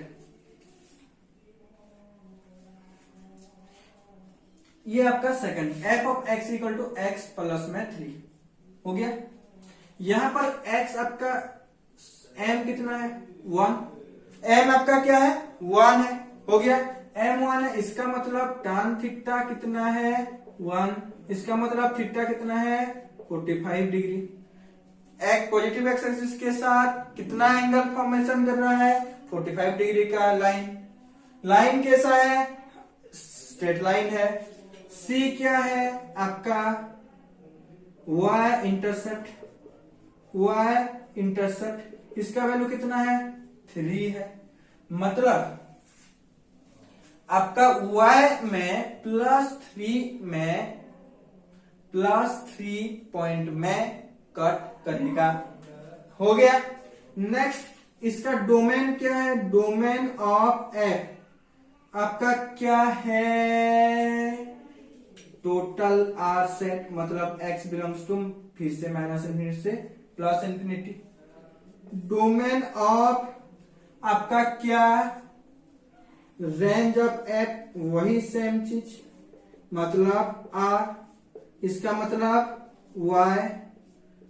ये आपका second f of x equal to x plus में 3 हो गया। यहां पर एक्स आपका एम कितना है 1, एम आपका क्या है 1 है, हो गया एम 1 है। इसका मतलब tan थीटा कितना है 1, इसका मतलब थीटा कितना है 45 डिग्री। एक पॉजिटिव एक्स एक्सिस के साथ कितना एंगल फॉर्मेशन कर रहा है 45 डिग्री का लाइन। लाइन कैसा है, स्ट्रेट लाइन है। सी क्या है आपका y इंटरसेप्ट, y इंटरसेप्ट, इसका वैल्यू कितना है 3 है। मतलब आपका y में +3 पॉइंट में कट करेगा। हो गया। नेक्स्ट इसका डोमेन क्या है, डोमेन ऑफ एफ आपका क्या है टोटल आर सेट, मतलब x बिलोंग्स टू फिर से माइनस इंफिनिटी से प्लस इंफिनिटी। डोमेन ऑफ आपका क्या रेंज ऑफ एफ, वही सेम चीज, मतलब आर, इसका मतलब y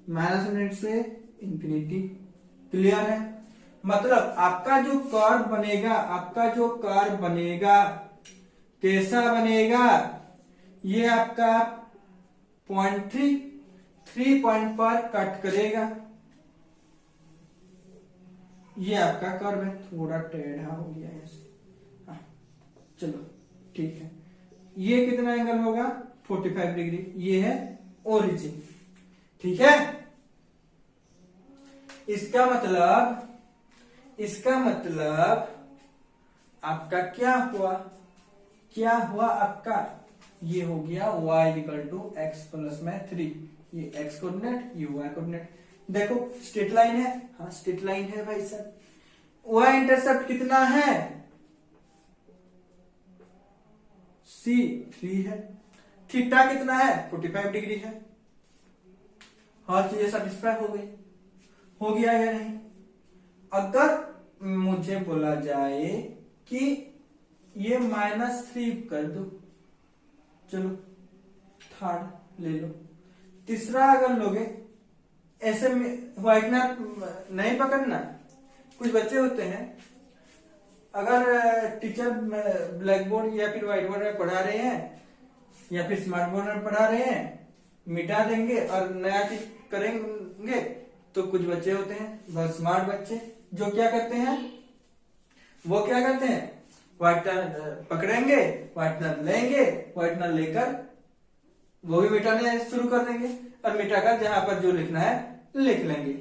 माइनस इंफिनिटी से इंफिनिटी। क्लियर है? मतलब आपका जो कर्व बनेगा, आपका जो कर्व बनेगा कैसा बनेगा, ये आपका 3 पॉइंट पर कट करेगा। ये आपका कर्व है, थोड़ा टेढ़ा हो गया है। हाँ, चलो ठीक है। ये कितना एंगल होगा 45 डिग्री, ये है ओरिजिन। ठीक है? इसका मतलब आपका क्या हुआ आपका, ये हो गया y equal to x plus में 3, ये x कोऑर्डिनेट ये y कोऑर्डिनेट। देखो स्ट्रेट लाइन है, हाँ स्ट्रेट लाइन है भाई साहब। y इंटरसेप्ट कितना है C 3 है, थीटा कितना है 45 डिग्री है। हर चीजें सेटिस्फाई हो गई, हो गया या नहीं। अगर मुझे बोला जाए कि ये -3 कर दो, चलो थर्ड ले लो। तीसरा अगर लोगे, ऐसे व्हाइटनर नहीं पकड़ना। कुछ बच्चे होते हैं, अगर टीचर ब्लैक बोर्ड या फिर व्हाइट बोर्ड में पढ़ा रहे हैं या फिर स्मार्ट बोर्ड में पढ़ा रहे हैं, मिटा देंगे और नया चीज करेंगे, तो कुछ बच्चे होते हैं बहुत स्मार्ट बच्चे जो क्या करते हैं, वो क्या करते हैं, व्हाइटनर पकड़ेंगे, व्हाइटनर लेंगे, व्हाइटनर लेकर वो भी मिटाने शुरू कर देंगे और मिटाकर जहां पर जो लिखना है लिख लेंगे।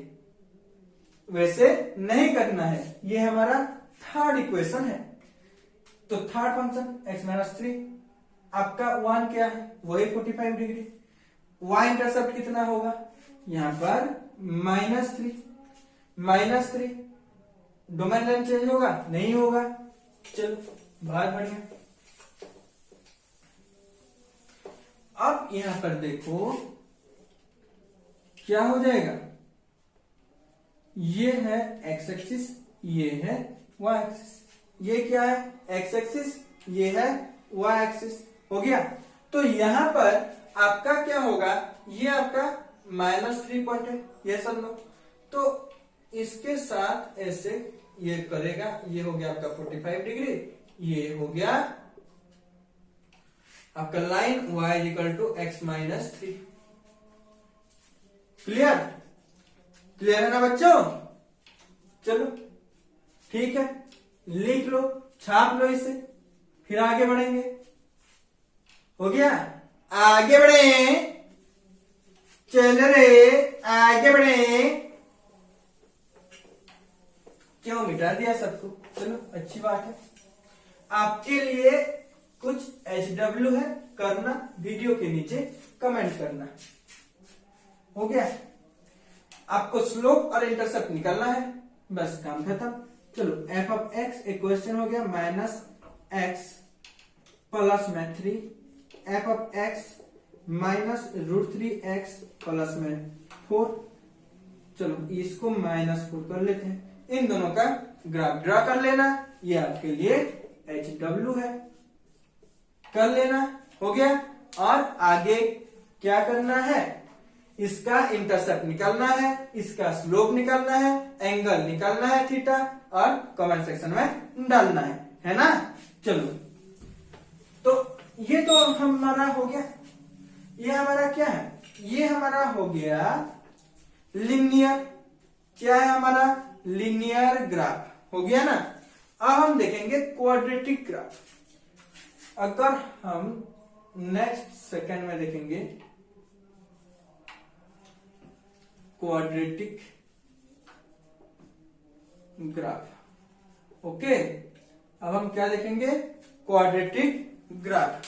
वैसे नहीं करना है। ये हमारा थर्ड इक्वेशन है। तो थर्ड फंक्शन x-3 आपका 1 क्या है, वही 45 डिग्री। y इंटरसेप्ट कितना होगा, यहां पर -3 डोमेन लाइन चेंज होगा, नहीं होगा। चलो बाहर बढ़िया। अब यहां पर देखो क्या हो जाएगा, ये है x एक्सिस, ये है y एक्सिस। ये क्या है x एक्सिस, ये है y एक्सिस। हो गया। तो यहां पर आपका क्या होगा, ये आपका -3 पॉइंट है, ये सब लो। तो इसके साथ ऐसे ये करेगा, ये हो गया आपका 45 डिग्री, ये हो गया आपका line y x-3। Clear, clear है ना बच्चों। चलो ठीक है, लिख लो, छाप लो इसे, फिर आगे बढ़ेंगे। हो गया, आगे बढ़े, चल रे आगे बढ़े। क्यों मिटा दिया सबको, चलो अच्छी बात है। आपके लिए कुछ HW है, करना वीडियो के नीचे कमेंट करना। हो गया, आपको स्लोप और इंटरसेप्ट निकालना है, बस काम खत्म। चलो f(x) एक क्वेश्चन हो गया, -x प्लस में 3, f(x) -√3x प्लस में 4। चलो इसको -4 कर लेते हैं, इन दोनों का ग्राफ ड्रा कर लेना, ये आपके लिए HW है, कर लेना। हो गया। और आगे क्या करना है, इसका इंटरसेप्ट निकालना है, इसका स्लोप निकालना है, एंगल निकालना है थीटा, और कमेंट सेक्शन में डालना है ना। चलो, तो ये तो हमारा हो गया। ये हमारा क्या है, ये हमारा हो गया लीनियर। क्या है हमारा, लीनियर ग्राफ हो गया ना। अब हम देखेंगे क्वाड्रेटिक ग्राफ। अगर हम नेक्स्ट सेकंड में देखेंगे क्वाड्रेटिक ग्राफ। ओके, अब हम क्या देखेंगे, क्वाड्रेटिक ग्राफ।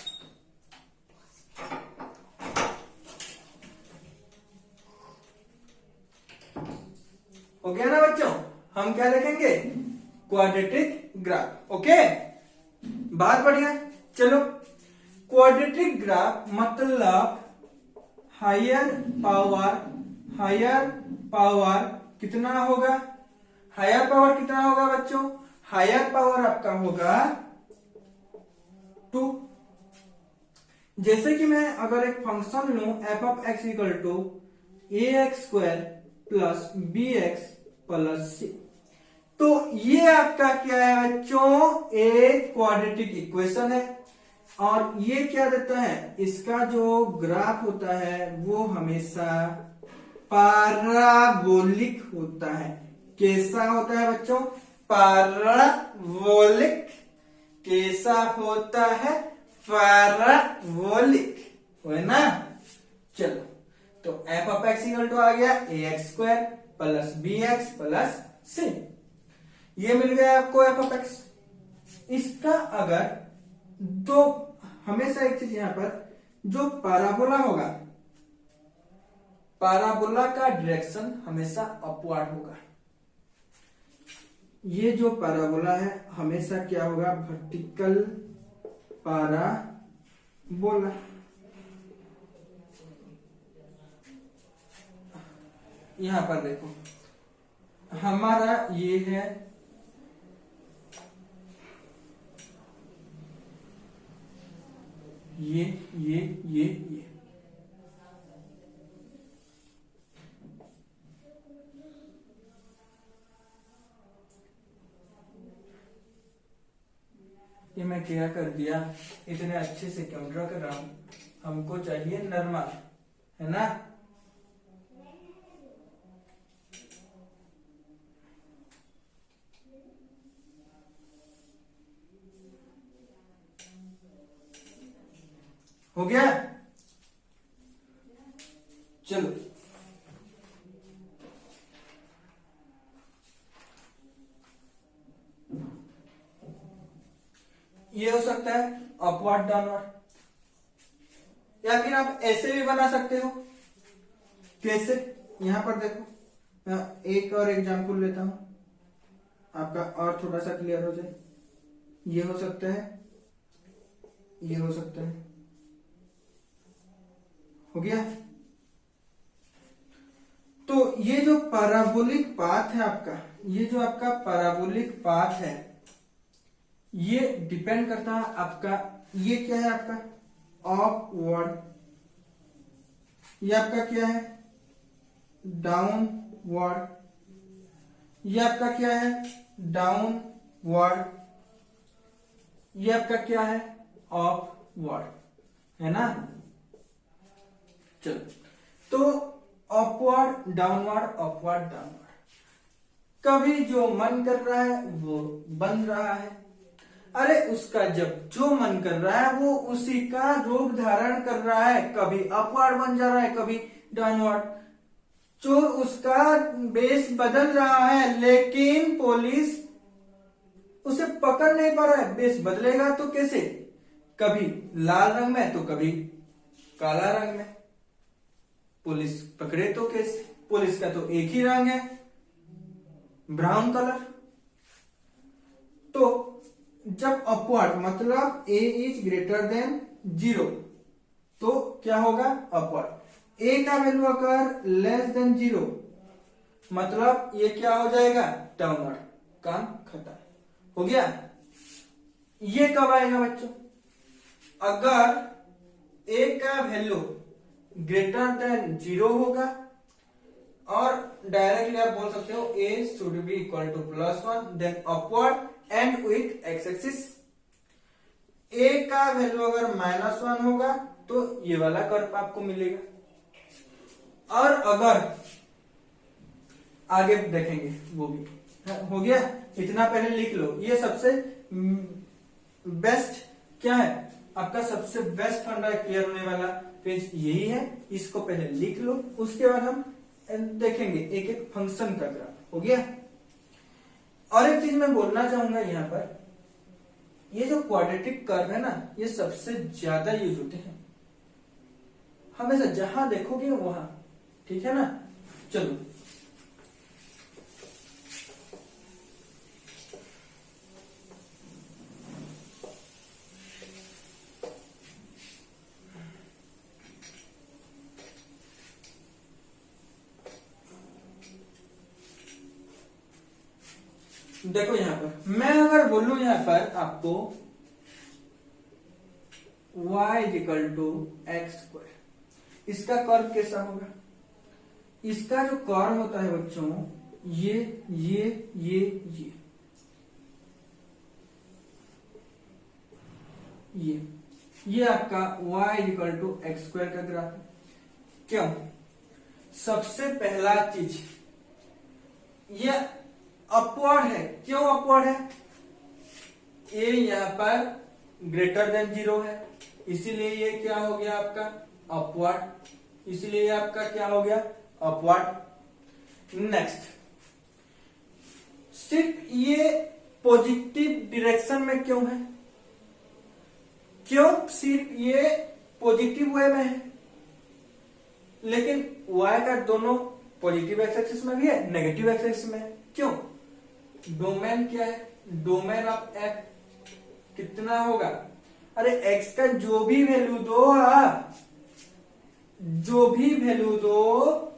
हो गया ना बच्चों, हम क्या देखेंगे, क्वाड्रेटिक ग्राफ। ओके, बात बढ़िया। चलो, क्वाड्रेटिक ग्राफ मतलब हायर पावर कितना होगा, हायर पावर कितना होगा बच्चों, हायर पावर आपका होगा 2। जैसे कि मैं अगर एक फंक्शन लूं f(x) = ax² plus bx plus c, तो ये आपका क्या है बच्चों, एक क्वाड्रेटिक इक्वेशन है। और ये क्या देता है, इसका जो ग्राफ होता है वो हमेशा पैराबोलिक होता है। कैसा होता है बच्चों, पैराबोलिक। कैसा होता है, पैराबोलिक, है ना। चलो, तो f(x) आ गया ax² plus bx plus c। ये मिल गया आपको f(x). इसका अगर दो, हमेशा एक चीज यहां पर, जो पैराबोला होगा, पैराबोला का डायरेक्शन हमेशा अपवर्ड होगा। ये जो पैराबोला है हमेशा क्या होगा, वर्टिकल पैराबोला। यहां पर देखो, हमारा ये है ये ये ये ये मैं क्या कर दिया, इतने अच्छे से क्यों ड्रा कर रहा हूं, हमको चाहिए नॉर्मल, है ना। हो गया, चलो ये हो सकता है अपवर्ड डाउनवर्ड, या फिर आप ऐसे भी बना सकते हो। कैसे, यहां पर देखो, मैं एक और एग्जांपल लेता हूं आपका और थोड़ा सा क्लियर हो जाए। ये हो सकता है, ये हो सकता है, हो गया। तो ये जो पैराबोलिक पाथ है आपका, ये जो आपका पैराबोलिक पाथ है, ये डिपेंड करता है आपका, ये क्या है आपका अपवर्ड, ये आपका क्या है डाउनवर्ड, ये आपका क्या है डाउनवर्ड, ये आपका क्या है अपवर्ड, है ना। चलो, तो अपवर्ड डाउनवर्ड, अपवर्ड डाउनवर्ड, कभी जो मन कर रहा है वो बन रहा है। अरे उसका जब जो मन कर रहा है वो उसी का रूप धारण कर रहा है, कभी अपवर्ड बन जा रहा है, कभी डाउनवर्ड, जो उसका बेस बदल रहा है, लेकिन पुलिस उसे पकड़ नहीं पा रहा है। बेस बदलेगा तो कैसे, कभी लाल रंग में तो कभी काला रंग में, पुलिस पकड़े तो कैसे, पुलिस का तो एक ही रंग है ब्राउन कलर। तो जब अपवर्ड मतलब a इज ग्रेटर देन 0 तो क्या होगा अपवर्ड, a का वैल्यू अगर लेस देन 0 मतलब ये क्या हो जाएगा डाउनवर्ड, काम खत्म हो गया। ये कब आएगा बच्चों, अगर a का वैल्यू ग्रेटर देन 0 होगा, और डायरेक्टली आप बोल सकते हो a should be equal to +1 then upward end with x axis. a का वैल्यू अगर -1 होगा तो ये वाला कर्व आपको मिलेगा, और अगर आगे देखेंगे वो भी हो गया। इतना पहले लिख लो, ये सबसे बेस्ट क्या है आपका, सबसे बेस्ट फंडा क्लियर होने वाला पेज यही है, इसको पहले लिख लो, उसके बाद हम देखेंगे एक एक फंक्शन का ग्राफ। हो गया। और एक चीज मैं बोलना चाहूंगा यहां पर, ये जो क्वाड्रेटिक कर्व है ना, ये सबसे ज्यादा यूज होते हैं हमेशा, जहां देखोगे वहां, ठीक है ना। चलो देखो, यहां पर मैं अगर बोलूं यहां पर आपको y equal to x square, इसका कर्व कैसा होगा, इसका जो कर्व होता है बच्चों, ये ये ये ये ये ये आपका y equal to x square का ग्राफ है। क्यों, सबसे पहला चीज ये अपवर्ड है। क्यों अपवर्ड है, ए यहां पर ग्रेटर देन 0 है, इसीलिए ये क्या हो गया आपका अपवर्ड, इसलिए आपका क्या हो गया अपवर्ड। नेक्स्ट, सिर्फ ये पॉजिटिव डायरेक्शन में क्यों है, क्यों सिर्फ ये पॉजिटिव वे में है, लेकिन y का दोनों पॉजिटिव एक्स एक्सिस में भी है, नेगेटिव एक्स एक्सिस में है। क्यों, डोमेन क्या है, डोमेन ऑफ एक्स कितना होगा, अरे x का जो भी वैल्यू दो आप, जो भी वैल्यू दो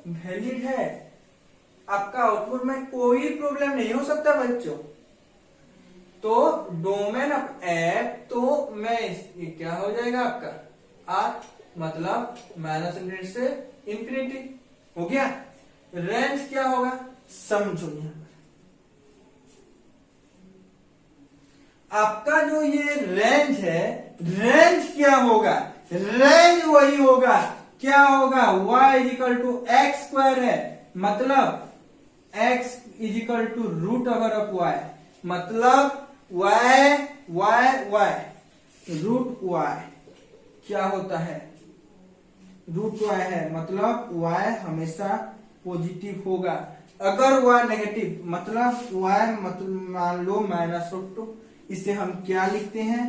वैलिड है, आपका आउटपुट में कोई प्रॉब्लम नहीं हो सकता बच्चों। तो डोमेन ऑफ एफ तो मैं ये क्या हो जाएगा आपका आर, मतलब -∞ से इंफिनिटी हो गया। रेंज क्या होगा समझो यहां पर, आपका जो ये रेंज है, रेंज क्या होगा, रेंज वही होगा, क्या होगा y is equal to x square है, मतलब x is equal to root over of y, मतलब y रूट y क्या होता है, रूट y है, मतलब y हमेशा पॉजिटिव होगा। अगर y नेगेटिव मतलब y मतलब मान लो -√2, इसे हम क्या लिखते हैं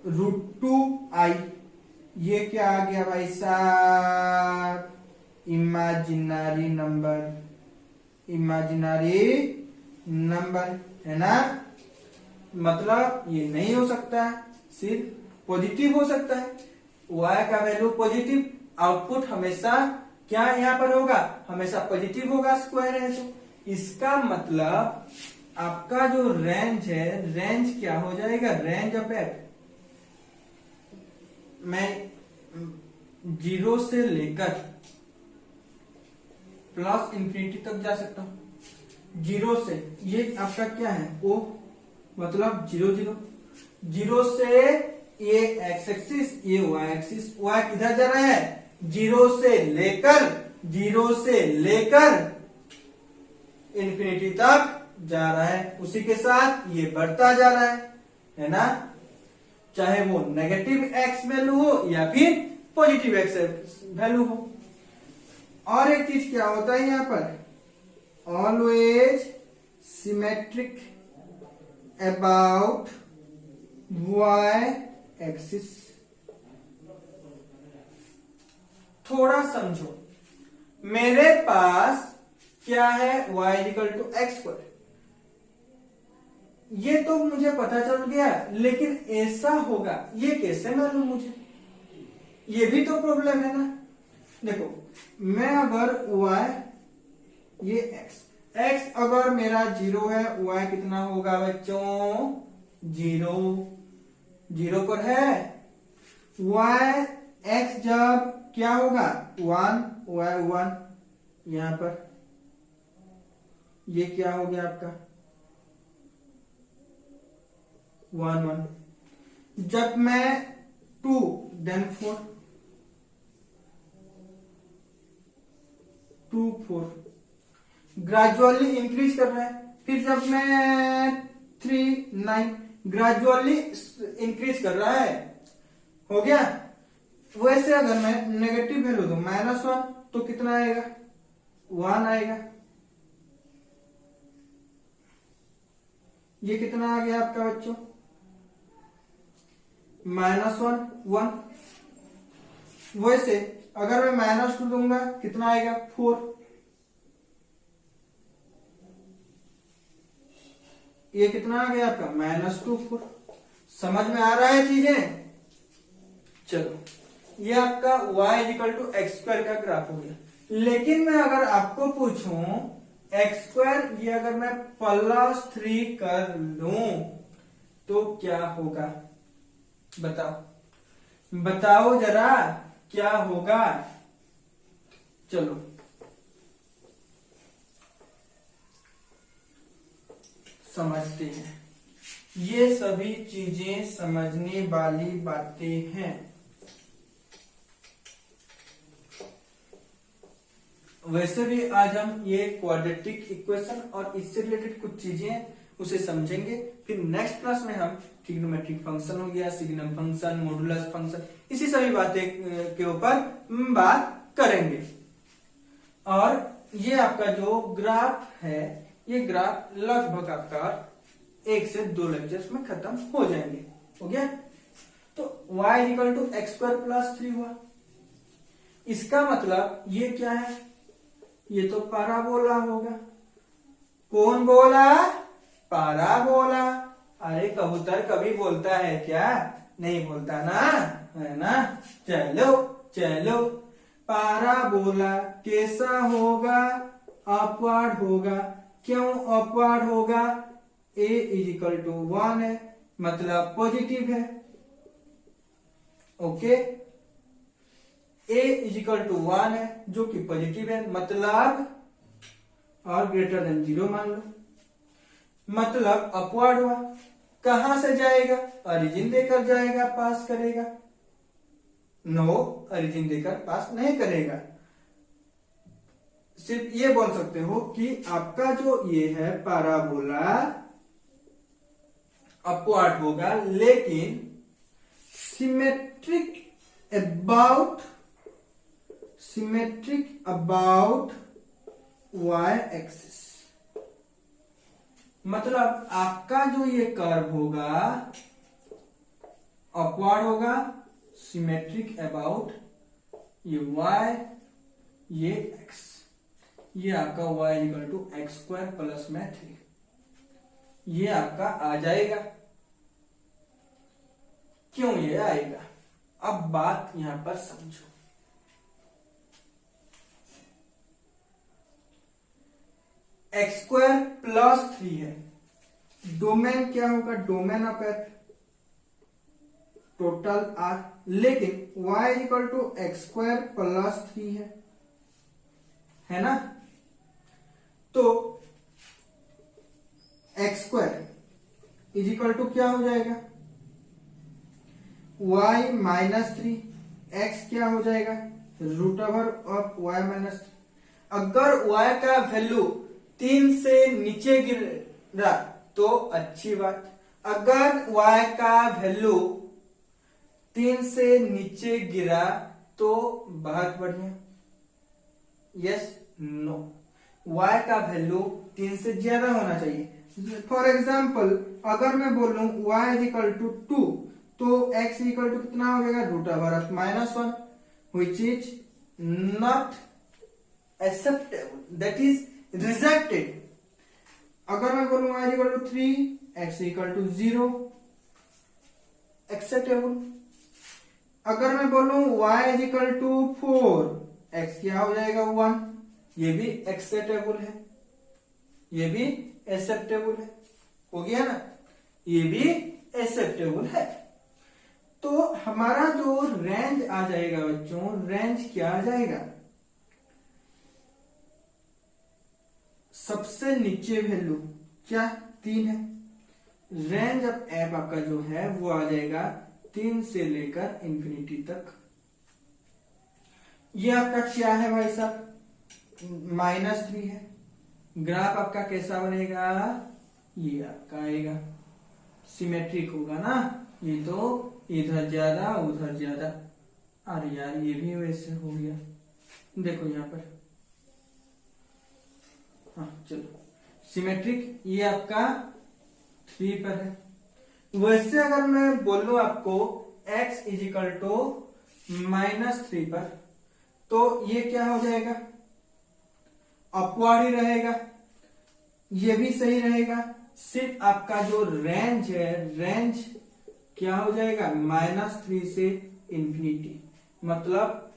√2i। ये क्या आ गया भाई साहब, इमेजिनरी नंबर है ना, मतलब ये नहीं हो सकता, सिर्फ पॉजिटिव हो सकता है। y का वैल्यू पॉजिटिव, आउटपुट हमेशा क्या यहां पर होगा, हमेशा पॉजिटिव होगा, स्क्वायर है तो इसका मतलब आपका जो रेंज है, रेंज क्या हो जाएगा, रेंज ऑफ एफ मैं 0 से लेकर प्लस इंफिनिटी तक जा सकता हूं। 0 से ये आपका क्या है ओ, मतलब 0 से ये एक्स एक्सिस, ये वाई एक्सिस, वाई किधर जा रहा है 0 से लेकर इंफिनिटी तक जा रहा है, उसी के साथ ये बढ़ता जा रहा है ना, चाहे वो नेगेटिव एक्स वैल्यू हो या फिर पॉजिटिव एक्स वैल्यू हो। और एक चीज क्या होता है यहां पर, always symmetric about y axis. थोड़ा समझो, मेरे पास क्या है y equal to x square, ये तो मुझे पता चल गया, लेकिन ऐसा होगा ये कैसे मालूम मुझे, ये भी तो प्रॉब्लम है ना। देखो मैं अगर y ये x अगर मेरा 0 है, y कितना होगा बच्चों 0 पर है, y x जब क्या होगा 1, y 1, यहां पर ये क्या हो गया आपका 1 1, जब मैं 2 देन 4 2 4 ग्रेजुअली इंक्रीज कर रहा है, फिर जब मैं 3 9 ग्रेजुअली इंक्रीज कर रहा है, हो गया। वैसे अगर मैं नेगेटिव वैल्यू दूं -1 तो कितना आएगा 1 आएगा, ये कितना आ गया आपका बच्चों -1 1। वैसे अगर मैं -2 दूंगा कितना आएगा 4, ये कितना आ गया आपका -2 4। समझ में आ रहा है चीजें। चलो ये आपका y equal to x square का ग्राफ हो गया। लेकिन मैं अगर आपको पूछूं एक्स स्क्वायर, ये अगर मैं +3 कर लूं तो क्या होगा, बताओ जरा क्या होगा। चलो समझते हैं, ये सभी चीजें समझने वाली बातें हैं। वैसे भी आज हम ये क्वाड्रेटिक इक्वेशन और इससे रिलेटेड कुछ चीजें उसे समझेंगे, फिर नेक्स्ट क्लास में हम ट्रिग्नोमेट्रिक फंक्शन हो गया, सिग्नम फंक्शन, मॉडुलस फंक्शन, इसी सभी बातें के ऊपर बात करेंगे। और ये आपका जो ग्राफ है, ये ग्राफ लगभग आपका 1 से 2 लेक्चर्स में खत्म हो जाएंगे। हो गया, तो y equal to x square +3 हुआ। इसका मतलब ये क्या है, ये तो पैराबोला होगा। कौन बोला, पैराबोला। अरे कबूतर कभी बोलता है क्या, नहीं बोलता ना, है ना। चलो पाराबोला कैसा होगा, अपवर्ड होगा। क्यों अपवर्ड होगा, a इज इक्वल टू 1 है, मतलब पॉजिटिव है। Okay, a is equal to 1 है जो कि पॉजिटिव है, मतलब और ग्रेटर देन 0 मान लो, मतलब अपवर्ड हुआ। कहां से जाएगा, ओरिजिन देकर जाएगा, पास करेगा। नो, ओरिजिन देकर पास नहीं करेगा। सिर्फ ये बोल सकते हो कि आपका जो ये है पाराबोला अपवर्ड होगा, लेकिन सिमेट्रिक अबाउट y एक्सिस। मतलब आपका जो ये कर्व होगा अपवर्ड होगा, सिमेट्रिक अबाउट ये y, ये x, ये आपका y equal to x square plus में 3, ये आपका आ जाएगा। क्यों ये आएगा, अब बात यहां पर समझो। एक्स स्क्वायर प्लस 3 है, डोमेन क्या होगा, domain of f total R, लेकिन y equal to x square plus 3 है ना। तो x square is equal to क्या हो जाएगा, y माइनस 3, एक्स क्या हो जाएगा, root over of y minus 3। अगर y का वैल्यू 3 से नीचे गिर रहा तो अच्छी बात, अगर y का वैल्यू 3 से नीचे गिरा तो बहुत बढ़िया। यस, नो, y का वैल्यू 3 से ज्यादा होना चाहिए। फॉर एग्जाम्पल अगर मैं बोलूं y इज इक्वल टू 2 तो x इक्वल टू कितना हो जाएगा, root over of -1, which is not acceptable, that is rejected. अगर मैं बोलूं y equal to 3, x equal to 0, acceptable. अगर मैं बोलूं y is equal to 4, x क्या हो जाएगा 1, ये भी एक्सेप्टेबल है, ये भी एक्सेप्टेबल है, हो गया ना, ये भी एक्सेप्टेबल है। तो हमारा जो रेंज आ जाएगा बच्चों, रेंज क्या आ जाएगा, सबसे नीचे वैल्यू क्या 3 है, रेंज ऑफ एफ आपका जो है वो आ जाएगा 3 से लेकर इंफिनिटी तक। ये आपका क्या है भाई साहब, -3 है। ग्राफ आपका कैसा बनेगा, ये आपका आएगा सिमेट्रिक होगा ना, ये तो इधर ज्यादा उधर ज्यादा। अरे यार ये भी वैसे हो गया, देखो यहां पर, हाँ चलो सिमेट्रिक, ये आपका 3 पर है। वैसे अगर मैं बोलूं आपको x इज इक्वल टू -3 पर, तो ये क्या हो जाएगा, अपवर्ड ही रहेगा, ये भी सही रहेगा। सिर्फ आपका जो रेंज है, रेंज क्या हो जाएगा, -3 से इंफिनिटी, मतलब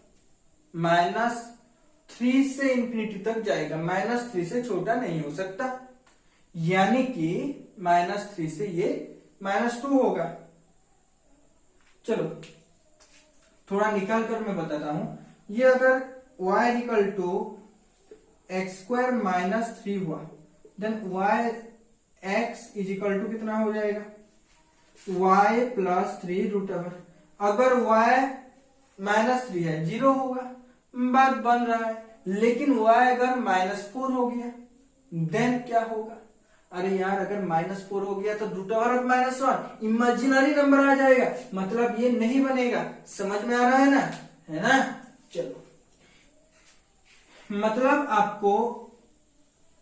-3 से इंफिनिटी तक जाएगा, -3 से छोटा नहीं हो सकता, यानी कि -3 से ये -2 होगा। चलो थोड़ा निकाल कर मैं बताता हूं, ये अगर y equal to x square -3 हुआ, then y x is equal to कितना हो जाएगा, y प्लस 3 रूट ओवर। अगर y -3 है 0 होगा, बात बन रहा है, लेकिन y अगर -4 हो गया देन क्या होगा, अरे यार अगर -4 हो गया तो root over of -1 imaginary number आ जाएगा, मतलब ये नहीं बनेगा। समझ में आ रहा है ना। चलो, मतलब आपको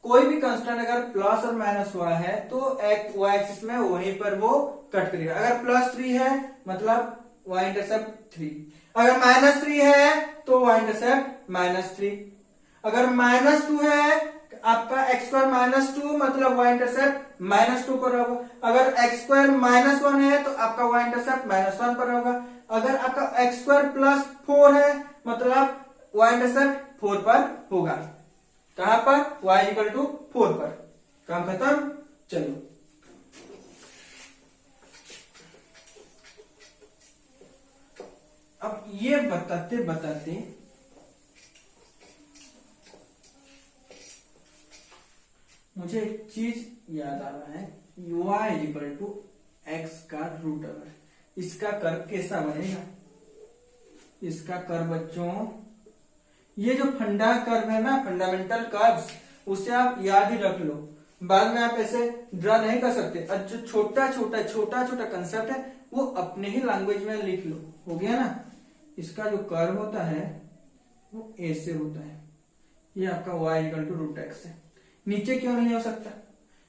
कोई भी कांस्टेंट अगर प्लस और माइनस हुआ है तो y एक्सिस में वहीं पर वो कट करेगा। अगर +3 है मतलब y इंटरसेप्ट 3, अगर -3 है तो y इंटरसेप्ट -3, अगर -2 है आपका x² -2 मतलब y इंटरसेप्ट -2 पर होगा, अगर x² -1 है तो आपका y इंटरसेप्ट -1 पर होगा, अगर आपका x² +4 है मतलब y इंटरसेप्ट 4 पर होगा। कहां पर? y इक्वल टू 4 पर। काम खत्म। चलो अब ये बताते बताते मुझे एक चीज याद आ रहा है। y इक्वल टू एक्स का रूट ओवर, इसका कर्व कैसा बनेगा? इसका कर्व बच्चों, ये जो फंडा कर्व है ना, फंडामेंटल कर्व्स, उसे आप याद ही रख लो। बाद में आप ऐसे ड्रा नहीं कर सकते। और जो छोटा छोटा कंसेप्ट है वो अपने ही लैंग्वेज में लिख लो। हो गया ना? इसका जो कर्व होता है वो ऐसे होता है। ये आपका y equal to root x है। नीचे क्यों नहीं हो सकता?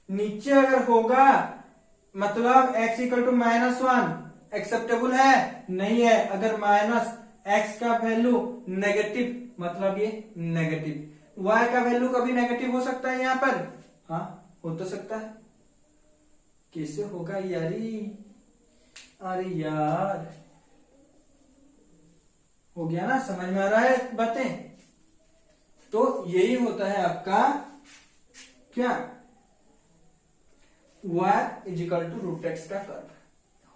नीचे अगर होगा मतलब x इक्वल टू -1 एक्सेप्टेबल है? नहीं है। अगर माइनस x का वैल्यू नेगेटिव मतलब ये नेगेटिव। y का वैल्यू कभी नेगेटिव हो सकता है यहाँ पर? हाँ, हो तो सकता है। कैसे होगा यारी? अरे यार, हो गया ना? समझ में आ रहा है बातें? तो यही होता है आपका क्या? y is equal to root x का कर्व।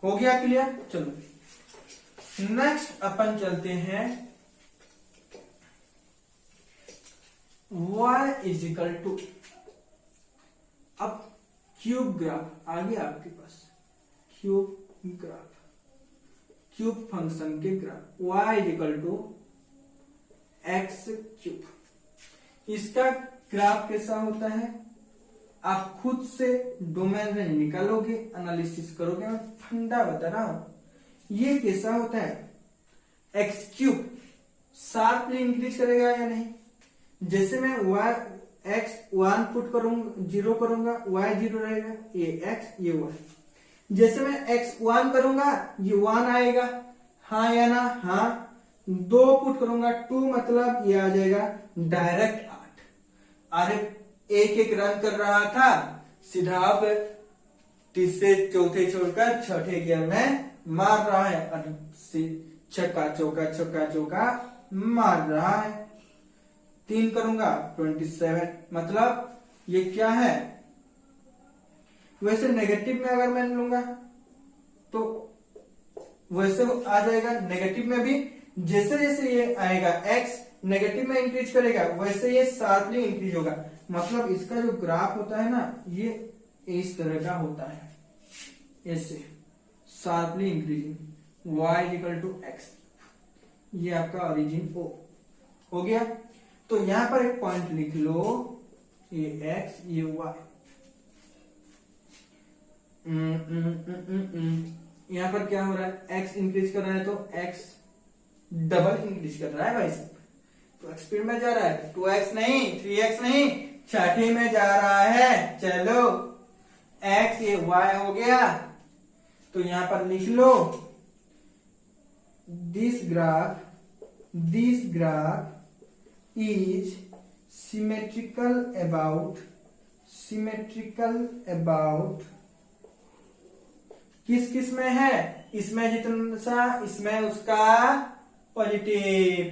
हो गया क्लियर? चलो नेक्स्ट अपन चलते हैं y इज इक्वल टू, अब क्यूब ग्राफ आ गया आपके पास। क्यूब ग्राफ, क्यूब फंक्शन के graph y is equal to x cube. इसका ग्राफ कैसा होता है आप खुद से डोमेन में निकालोगे, एनालिसिस करोगे। मैं फंडा बता रहा हूं। ये कैसा होता है? एक्स क्यूब शार्पली इंक्रीज करेगा या नहीं? जैसे मैं y x 1 पुट करूंगा, 0 करूंगा, y 0 रहेगा, ये x ये y। जैसे मैं x 1 करूंगा ये 1 आएगा, हाँ या ना? हाँ। 2 पुट करूंगा 2 मतलब ये आ जाएगा डायरेक्ट 8। अरे एक एक रन कर रहा था, सीधा अब तीसरे चौथे छोड़कर छठे गियर में मार रहा है। छक्का चौका मार रहा है। 3 करूंगा 27 मतलब ये क्या है? वैसे नेगेटिव में अगर मैं लूंगा तो वैसे आ जाएगा। नेगेटिव में भी जैसे जैसे ये आएगा x नेगेटिव में इंक्रीज करेगा, वैसे ये शार्पली इंक्रीज होगा। मतलब इसका जो ग्राफ होता है ना, ये इस तरह का होता है, ऐसे sharply increasing. y equal to x, ये आपका ओरिजिन O हो गया। तो यहां पर एक पॉइंट लिख लो, ये x ये y। यहां पर क्या हो रहा है? x इंक्रीज कर रहा है तो x डबल इंक्रीज कर रहा है भाई साहब। तो x स्पीड में जा रहा है, 2x नहीं 3x नहीं, छठे में जा रहा है। चलो x ये y हो गया। तो यहां पर लिख लो this graph is symmetrical about किस में है? इसमें जितना सा इसमें उसका पॉजिटिव,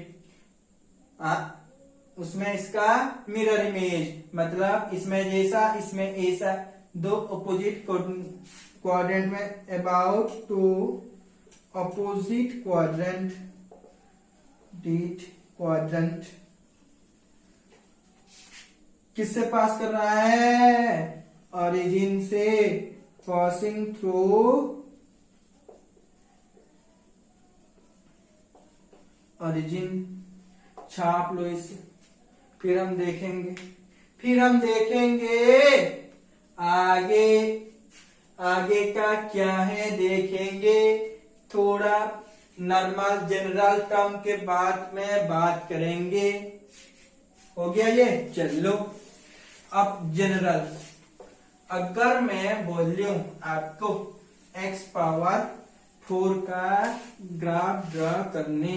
उसमें इसका मिरर इमेज, मतलब इसमें जैसा इसमें ऐसा, दो अपोजिट क्वाड्रेंट में अबाउट टू अपोजिट क्वाड्रेंट किससे पास कर रहा है? ओरिजिन से, पासिंग थ्रू ओरिजिन। छाप लो इसे, फिर हम देखेंगे आगे का क्या है, देखेंगे। थोड़ा नॉर्मल जनरल टर्म के बाद में बात करेंगे। हो गया ये? चलो अब जनरल, अगर मैं बोलूं आपको x पावर 4 का ग्राफ ड्रा करने,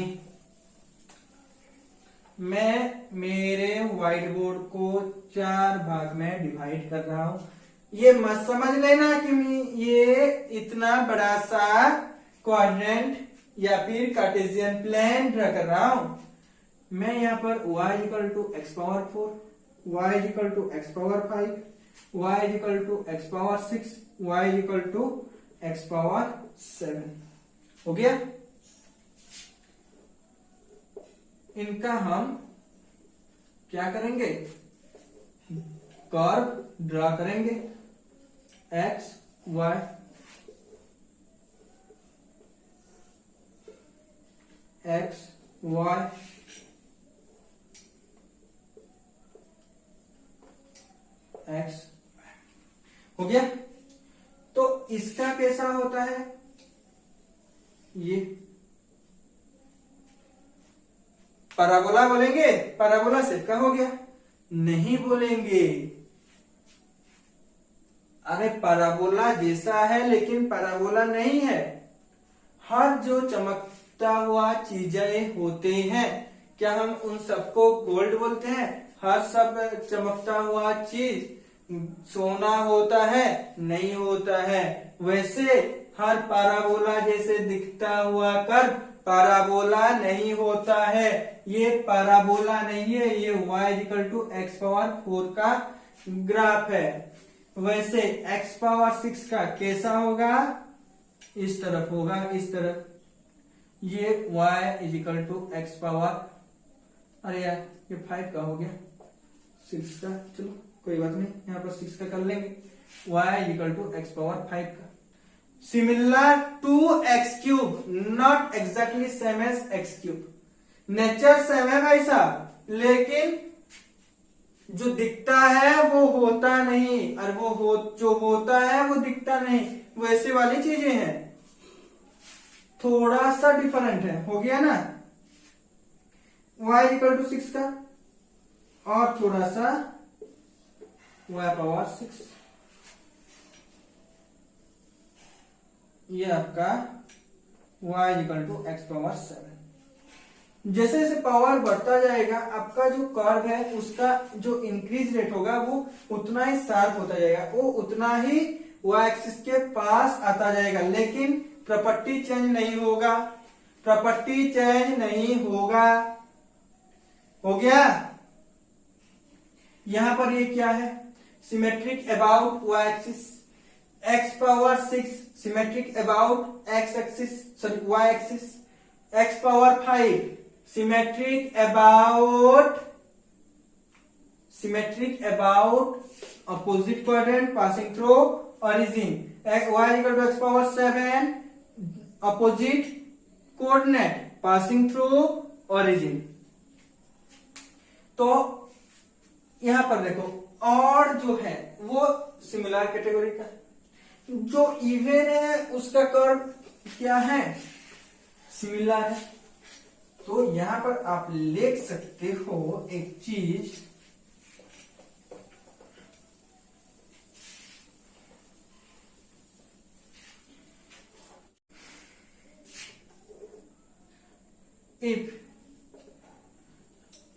मैं मेरे व्हाइट बोर्ड को 4 भाग में डिवाइड कर रहा हूं। ये मत समझ लेना कि ये इतना बड़ा सा क्वाड्रेंट या फिर कार्टेशियन प्लेन ड्रा कर रहा हूं। मैं यहाँ पर y equal to x power 4, y equal to x power 5, y equal to x power 6, y equal to x power 7 हो गया। इनका हम क्या करेंगे, कर्व ड्रा करेंगे, x y x y x हो गया। तो इसका कैसा होता है, ये पैराबोला बोलेंगे, पैराबोला सेट का हो गया, नहीं बोलेंगे। अरे पैराबोला जैसा है लेकिन पैराबोला नहीं है। हर जो चमकता हुआ चीजें होते हैं, क्या हम उन सबको गोल्ड बोलते हैं? हर सब चमकता हुआ चीज सोना होता है? नहीं होता है। वैसे हर पैराबोला जैसे दिखता हुआ कर्व पैराबोला नहीं होता है। ये पैराबोला नहीं है, ये y equal to x power 4 का ग्राफ है। वैसे x पावर 6 का कैसा होगा, इस तरफ होगा, इस तरफ। ये y equal to x power, अरे यार ये 5 का हो गया, 6 का, चलो कोई बात नहीं, यहाँ पर 6 का कर लेंगे। y equal to x power 5 का, similar to x cube, not exactly same as x cube. Nature same है भाई साहब, लेकिन जो दिखता है वो होता नहीं, और जो होता है वो दिखता नहीं, वैसे वाली चीजें हैं, थोड़ा सा डिफरेंट है। हो गया ना, y इक्वल टू 6 का और थोड़ा सा y पावर 6, ये आपका y equal to x power 7। जैसे जैसे पावर बढ़ता जाएगा, आपका जो कर्व है उसका जो इंक्रीज रेट होगा वो उतना ही शार्प होता जाएगा, वो उतना ही y एक्सिस के पास आता जाएगा, लेकिन प्रॉपर्टी चेंज नहीं होगा, प्रॉपर्टी चेंज नहीं होगा। हो गया। यहां पर ये क्या है, symmetric about y axis, x power 6 symmetric about x axis, sorry y axis, x power 5 symmetric about opposite quadrant passing through origin, y equal to x power 7 opposite coordinate passing through origin. तो यहां पर देखो, और जो है वो similar category का, जो इवन है उसका कर्व क्या है, सिमिलर है। तो यहां पर आप लिख सकते हो एक चीज, इफ,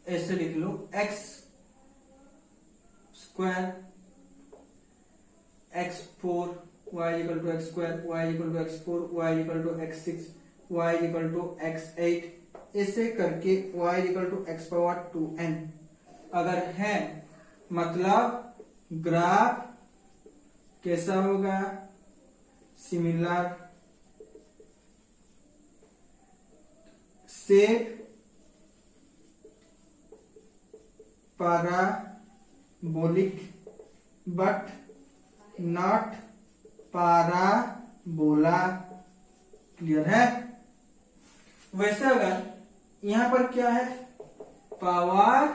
ऐसे लिख लो, X square x4 y equal to x square, y equal to x4, y equal to x6, y equal to x8, ऐसे करके y equal to x power 2n अगर है, मतलब ग्राफ कैसा होगा, similar shape, parabolic but not parabola. Clear है। वैसे अगर यहां पर क्या है, पावर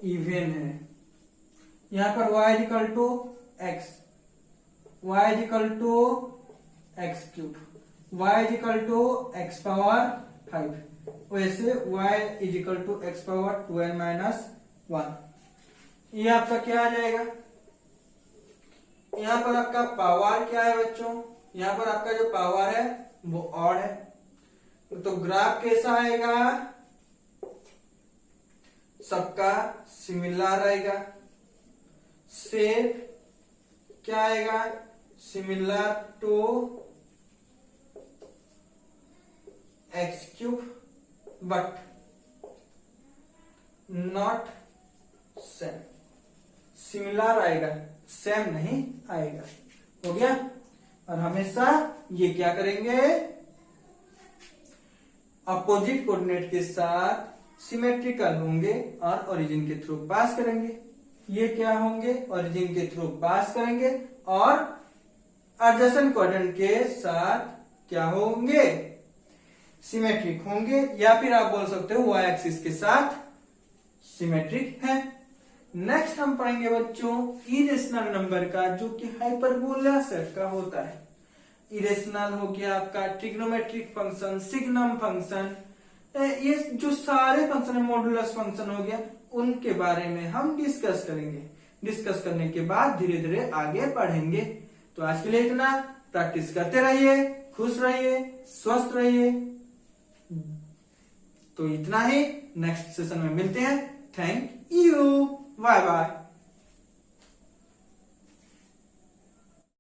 इवन है, यहां पर y equal to x, y equal to x cube, y equal to x power 5, वैसे y equal to x power 2n minus 1। ये आपका क्या आ जाएगा, यहां पर आपका पावर क्या है बच्चों, यहां पर आपका जो पावर है वो ऑड है, तो ग्राफ कैसा आएगा, सबका सिमिलर रहेगा। शेप क्या आएगा, similar to x cube, but not same. सिमिलर आएगा, सेम नहीं आएगा। हो गया। और हमेशा ये क्या करेंगे, अपोजिट कोऑर्डिनेट के साथ सिमेट्रिकल होंगे और ओरिजिन के थ्रू पास करेंगे। ये क्या होंगे, ओरिजिन के थ्रू पास करेंगे और एडजेसेंट कोऑर्डिनेट के साथ क्या होंगे, सिमेट्रिक होंगे, या फिर आप बोल सकते हो वाई एक्सिस के साथ सिमेट्रिक है। नेक्स्ट हम पढ़ेंगे बच्चों इरेशनल नंबर का, जो कि हाइपरबोला सेट का होता है। इरेशनल हो गया आपका ट्रिग्नोमेट्रिक फंक्शन, सिग्नम फंक्शन, ये जो सारे फंक्शन है, मॉडुलस फंक्शन हो गया, उनके बारे में हम डिस्कस करेंगे। डिस्कस करने के बाद धीरे धीरे आगे बढ़ेंगे। तो आज के लिए इतना। प्रैक्टिस करते रहिए, खुश रहिए, स्वस्थ रहिए। तो इतना ही, नेक्स्ट सेशन में मिलते हैं। Thank you, bye bye.